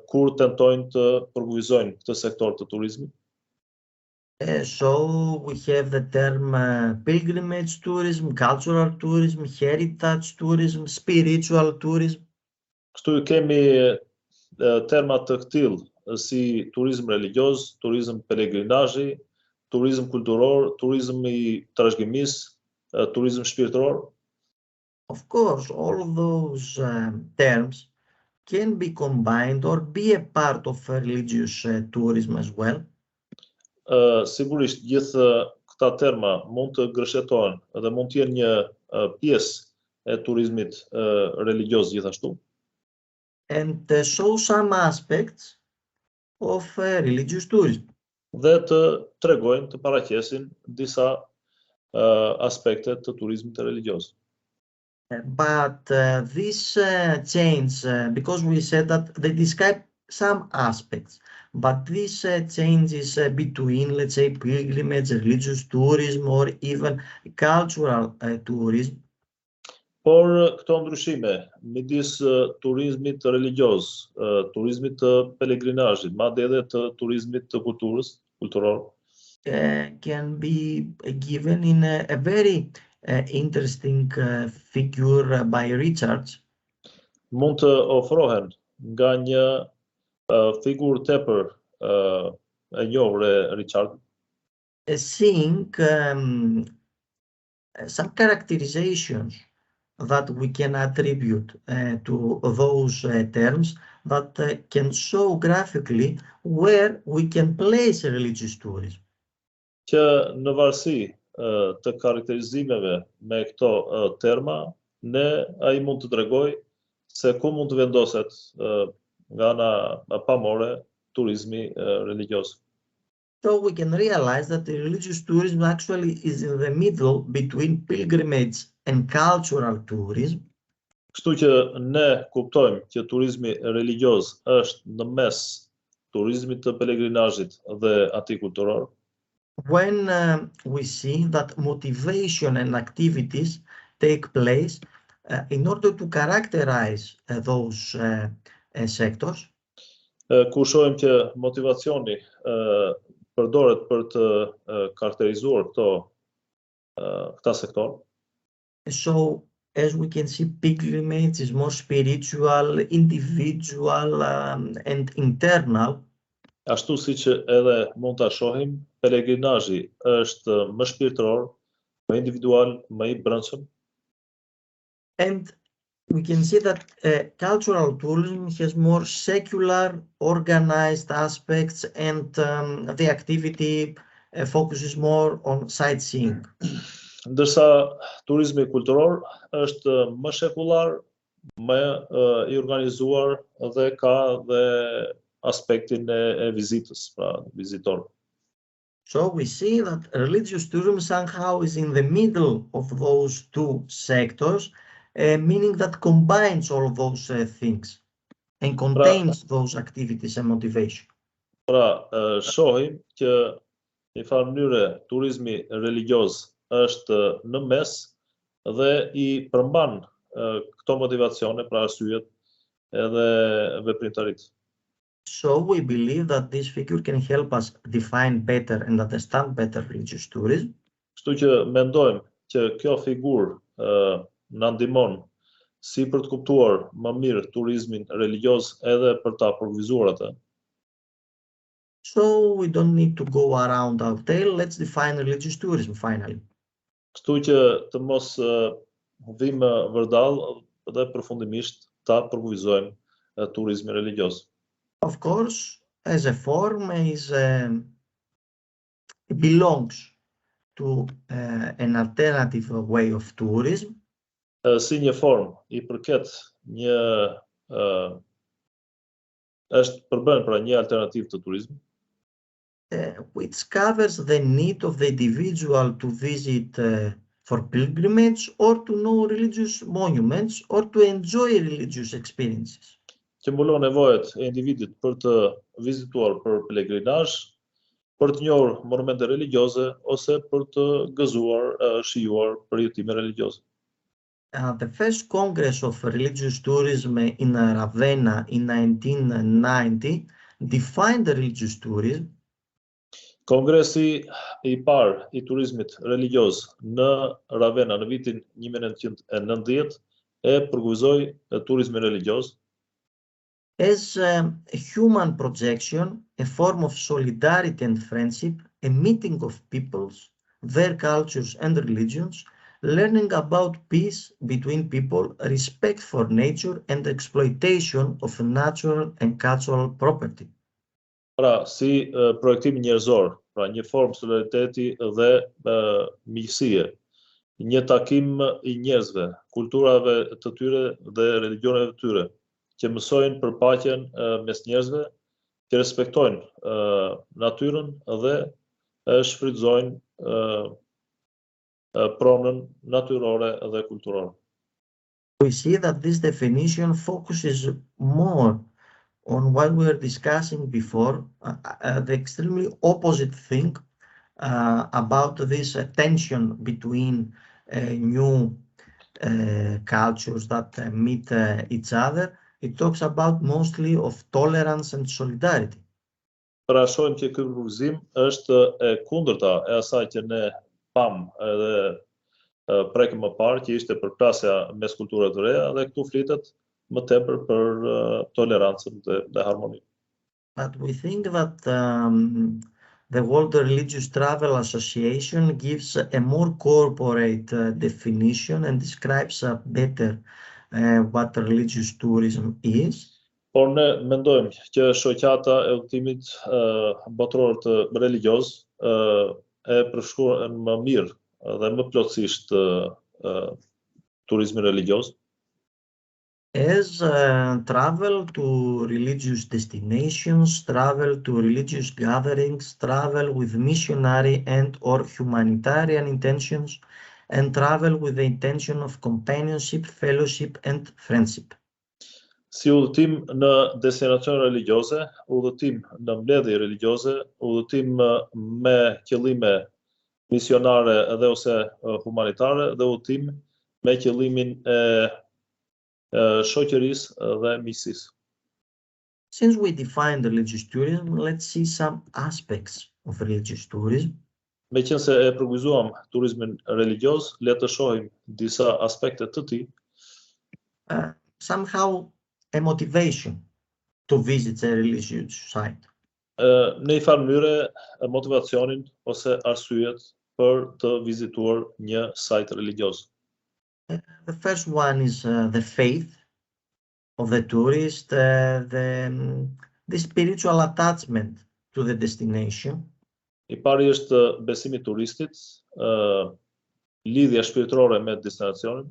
kur tentojnë të përkufizojnë këtë sektor të turizmit. So we have the term pilgrimage tourism, cultural tourism, heritage tourism, spiritual tourism. Kështu kemi terma të këtill si turizm religioz, turizm pelegrinazhi, turizm kulturor, turizm i trashëgimisë, turizm shpirtëror. Of course, all of those terms can be combined or be a part of religious tourism as well. Sigurisht gjithë këta terma mund të gërshetohen dhe mund të jenë një pjesë e turizmit religioz gjithashtu. And show some aspects of religious tourism. Dhe të tregojnë, të paraqesin disa aspekte të turizmit religioz. But this change, because we said that they describe some aspects, but this changes between, let's say, pilgrimage, religious tourism, or even cultural tourism. Por këto ndryshime midis turizmit religioz, turizmit të pelegrinazhit, madje edhe të turizmit të kulturës, kulturor, Can be given in a very interesting figure by Richards, Mund të ofrohen nga një figurë tepër e njohur e Richard, seeing some characterizations that we can attribute to those terms that can show graphically where we can place religious tourism. që në varësi të karakterizimeve me këto terma, ai mund të tregoj se ku mund të vendoset nga ana pamore turizmi religios. So we can realize that the religious tourism actually is in the middle between pilgrimage and cultural tourism. Kështu që ne kuptojmë që turizmi religioz është në mes turizmit të pelegrinazhit dhe atij kulturor. When we see that motivation and activities take place in order to characterize those sectors, Ku shohim që motivacioni përdoret për të karakterizuar këta sektor. so as we can see, pilgrimage is more spiritual, individual, and internal. Ashtu siç edhe mund ta shohim, pelegrinazhi është më shpirtëror, më individual, më i brendshëm. And we can see that cultural tourism has more secular, organized aspects, and the activity focuses more on sightseeing. Ndërsa turizmi kulturor është më shekullar, më i organizuar dhe ka dhe aspektin e vizitës, pra vizitor. So we see that religious tourism somehow is in the middle of those two sectors, meaning that combines all of those things and contains those activities and motivation. Pra, shohim që në një farë mënyre turizmi religioz është në mes dhe i përmban këto motivacione, pra arsyet edhe veprimtaritë. So we believe that this figure can help us define better and understand better religious tourism. Kështu që mendojmë që kjo figurë na ndihmon si për të kuptuar më mirë turizmin religioz edhe për ta përvizuar atë. So we don't need to go around our tail. Let's define religious tourism finally. Kështu që të mos vim vërdall dhe përfundimisht ta përkufizojmë turizmin religioz. Of course, as a form is it belongs to an alternative way of tourism. Si një formë i përket një është përbën pra një alternativë të turizmit. Which covers the need of the individual to visit for pilgrimage or to know religious monuments or to enjoy religious experiences. Që mbulon nevojat e individit për të vizituar për pelegrinazh, për të njohur monumente religjioze ose për të gëzuar, shijuar përjetime religjioze. The first Congress of Religious Tourism in Ravenna in 1990 defined the religious tourism. Kongresi i parë i turizmit religioz në Ravenna në vitin 1990 e përkufizoi turizmin religioz as a human projection, a form of solidarity and friendship, a meeting of peoples, their cultures and religions, learning about peace between people, respect for nature, and exploitation of natural and cultural property. Pra, si projektim njerëzor, pra një formë solidariteti dhe miqësie, një takim i njerëzve, kulturave të tyre dhe religioneve të tyre, që mësojnë për paqen mes njerëzve, që respektojnë natyrën dhe shfrytëzojnë pronën natyrore dhe kulturore. We see that this definition focuses more on what we were discussing before, the extremely opposite thing about this tension between new cultures that meet each other. It talks about mostly of tolerance and solidarity. Pra shohim që ky përkufizim është e kundërta e asaj që ne pam edhe prek më parë që ishte përplasja mes kulturave të reja dhe këtu flitet më tepër për tolerancën dhe harmoninë. But we think that the World Religious Travel Association gives a more corporate definition and describes better what religious tourism is. Por ne mendojmë që shoqata e udhëtimit botror të religioz e përshkruan më mirë dhe më plotësisht turizmin religioz. As travel to religious destinations, travel to religious gatherings, travel with missionary and or humanitarian intentions, and travel with the intention of companionship, fellowship, and friendship. Si udhëtim në destinacione religioze, udhëtim në mbledhje religioze, udhëtim me qëllime misionare edhe ose humanitare dhe udhëtim me qëllimin e shoqërisë dhe miqësisë. Since we defined religious tourism, let's see some aspects of religious tourism. Meqense e përgjizuam turizmin religioz, le të shohim disa aspekte të tij. Somehow a motivation to visit a religious site. Në një farë mënyre motivacionin ose arsyet për të vizituar një sajt religioz. The first one is the faith of the tourist, the spiritual attachment to the destination. I pari është besimi i turistit, lidhja shpirtërore me destinacionin.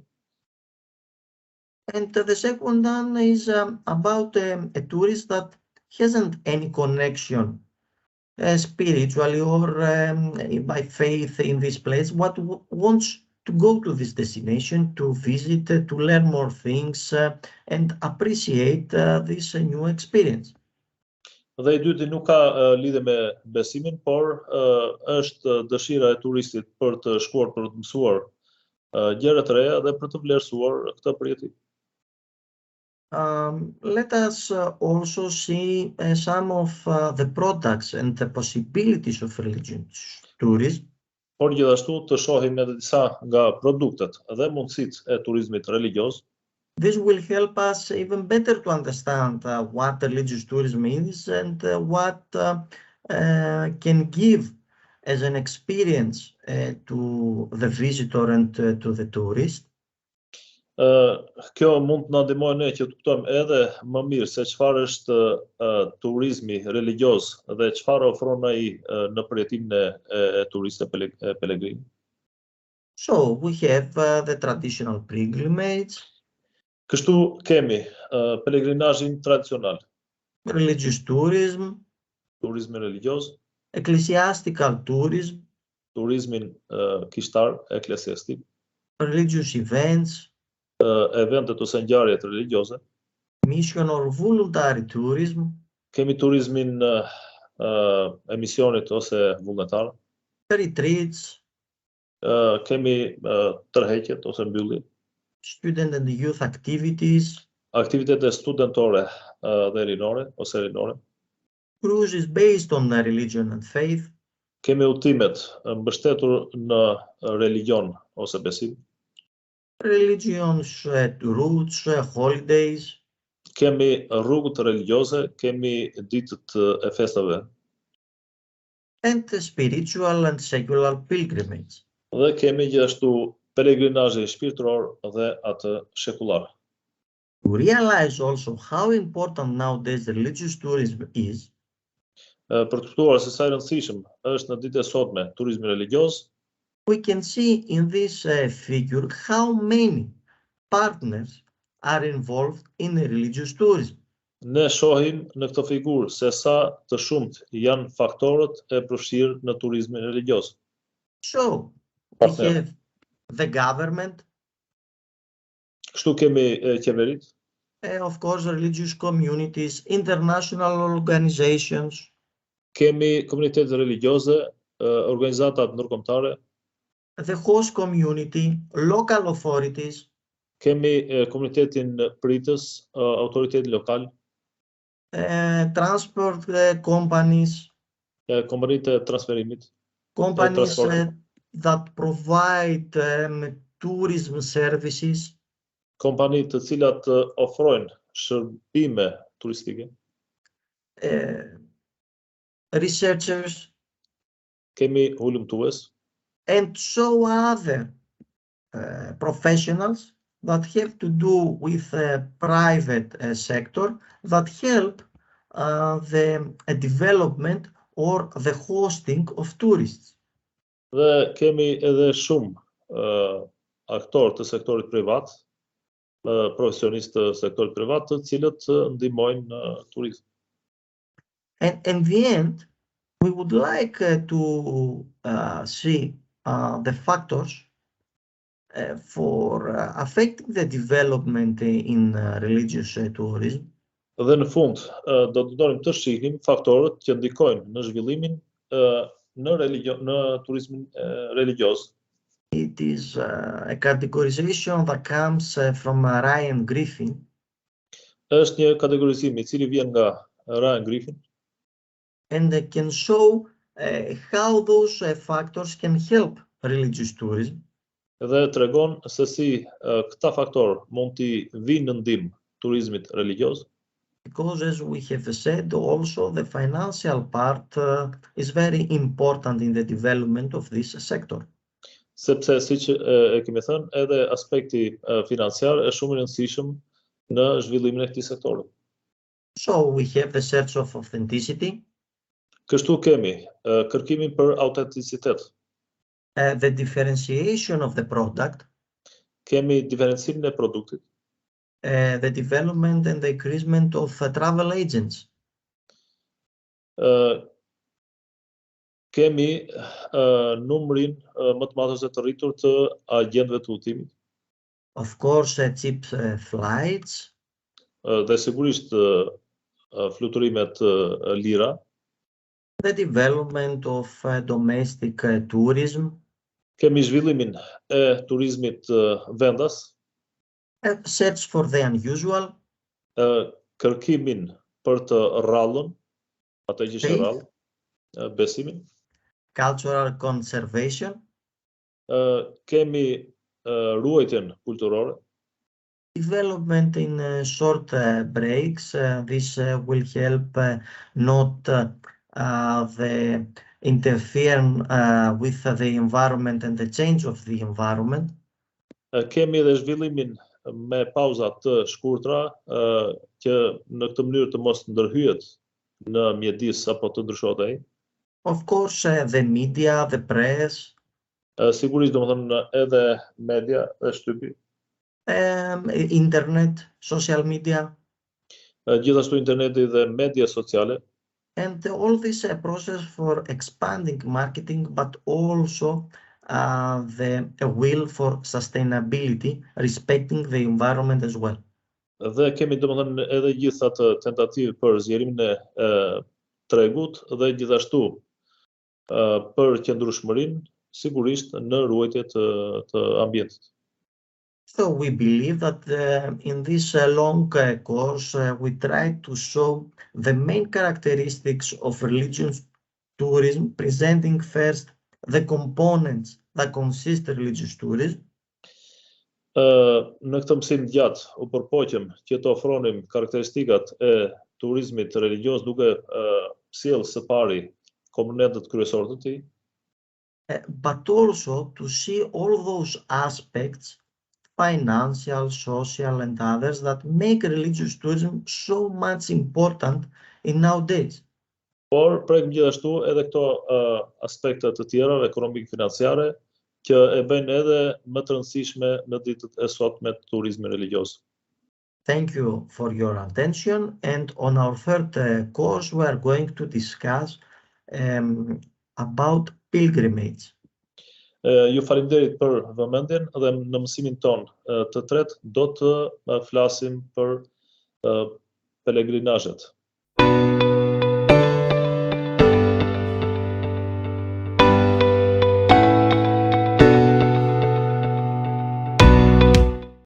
And the second one is about a tourist that hasn't any connection spiritually or by faith in this place, what wants to go to this destination, to visit, to learn more things and appreciate this new experience. Dhe i dyti nuk ka lidhje me besimin, por është dëshira e turistit për të shkuar për të mësuar gjëra të reja dhe për të vlerësuar këtë përjetim. Let us also see some of the products and the possibilities of religious tourism. Por gjithashtu të shohim edhe disa nga produktet dhe mundësitë e turizmit religioz. This will help us even better to understand what religious tourism is and what can give as an experience to the visitor and to the tourist. Kjo mund të na ndihmojë ne që të kuptojmë edhe më mirë se çfarë është turizmi religioz dhe çfarë ofron ai në përjetimin e turistëve pelegrin. So we have the traditional pilgrimage. Kështu kemi pelegrinazhin tradicional, religious tourism, turizmin religioz, ecclesiastical tourism, turizmin kishtar, eklesiastik, religious events, eventet ose ngjarjet religioze. mission or voluntary tourism, Kemi turizmin e misionit ose vullnetar. retreats, Kemi tërheqjet ose mbylljet. student and youth activities, Aktivitete studentore dhe rinore ose rinore. cruises based on the religion and faith, Kemi udhëtimet mbështetur në religion ose besim. religions, routes, holidays, Kemi rrugët religioze, kemi ditët e festave. and spiritual and secular pilgrimage. Dhe kemi gjithashtu pelegrinazhe shpirtëror dhe atë shekullar. To realize also how important nowadays religious tourism is, Për të kuptuar se sa i rëndësishëm është në ditët e sotme turizmi religioz, we can see in this figure how many partners are involved in religious tourism. ne shohim në këtë figurë se sa të shumt janë faktorët e përfshirë në turizmin religioz. So we Partner. have the government, Kështu kemi qeverit, of course, religious communities, international organizations, kemi komunitetet religioze, organizatat ndërkombëtare, the host community, local authorities, kemi komunitetin pritës, autoritetin lokal, transport companies, kompanitë e transferimit, companies transport. that provide tourism services, kompani të cilat ofrojnë shërbime turistike, researchers, kemi hulumtues, and so other professionals that have to do with the private sector that help the development or the hosting of tourists. dhe kemi edhe shumë aktorë të sektorit privat, profesionistë të sektorit privat, të cilët ndihmojnë turizëm. And in the end, we would like to see the factors for affecting the development in religious tourism. Dhe në fund, do të dorim të shihnim faktorët që ndikojnë në zhvillimin në turizmin religioz. It is a categorization that comes from Ryan Griffin. Është një kategorizim I cili vjen nga Ryan Griffin. And can show how those factors can help religious tourism. Dhe tregon se si këta faktor mund t'i vinë në ndihmë turizmit religioz. Because as we have said, also the financial part is very important in the development of this sector. Sepse siç e kemi thënë, edhe aspekti financiar është shumë I rëndësishëm në zhvillimin e këtij sektori. So we have the search of authenticity. Kështu kemi kërkimin për autenticitet. The differentiation of the product. Kemi diferencimin e produktit. The development and the increasement of travel agents. Kemi numrin më të madh ose të rritur të agjentëve të udhëtimit. Of course, cheap flights. Dhe sigurisht fluturimet lira. The development of domestic tourism. Kemi zhvillimin e turizmit vendas. Search for the unusual. Kërkimin për të rrallën, atë që është rrallë, besimin. Cultural conservation. Kemi ruajtjen kulturore. Development in short breaks. This will help not the interfere with the environment and the change of the environment. Kemi edhe zhvillimin me pauza të shkurtra që në këtë mënyrë të mos ndërhyet në mjedis apo të ndryshohet ai. Of course, the media, the press. Sigurisht domethënë edhe media dhe shtypi. Internet, social media. Gjithashtu interneti dhe media sociale. And all this process for expanding marketing, but also the will for sustainability, respecting the environment as well. Dhe kemi domethënë edhe gjithë atë tentativë për zgjerimin e tregut dhe gjithashtu për qëndrueshmërinë, sigurisht në ruajtje të ambientit. So we believe that in this long course we try to show the main characteristics of religious tourism, presenting first the components that consist religious tourism. Në këtë mësim gjatë u përpoqëm që të ofronim karakteristikat e turizmit religioz duke sjellë së pari komponentët kryesorë të tij. But also to see all those aspects, financial, social, and others that make religious tourism so much important in nowadays. Por prekim gjithashtu edhe këto aspekte të tjera ekonomik financiare që e bëjnë edhe më të rëndësishme në ditët e sotme të turizmit religioz. Thank you for your attention, and on our third course we are going to discuss about pilgrimage. Ju faleminderit për vëmendjen dhe në mësimin ton të tretë do të flasim për pelegrinazhet.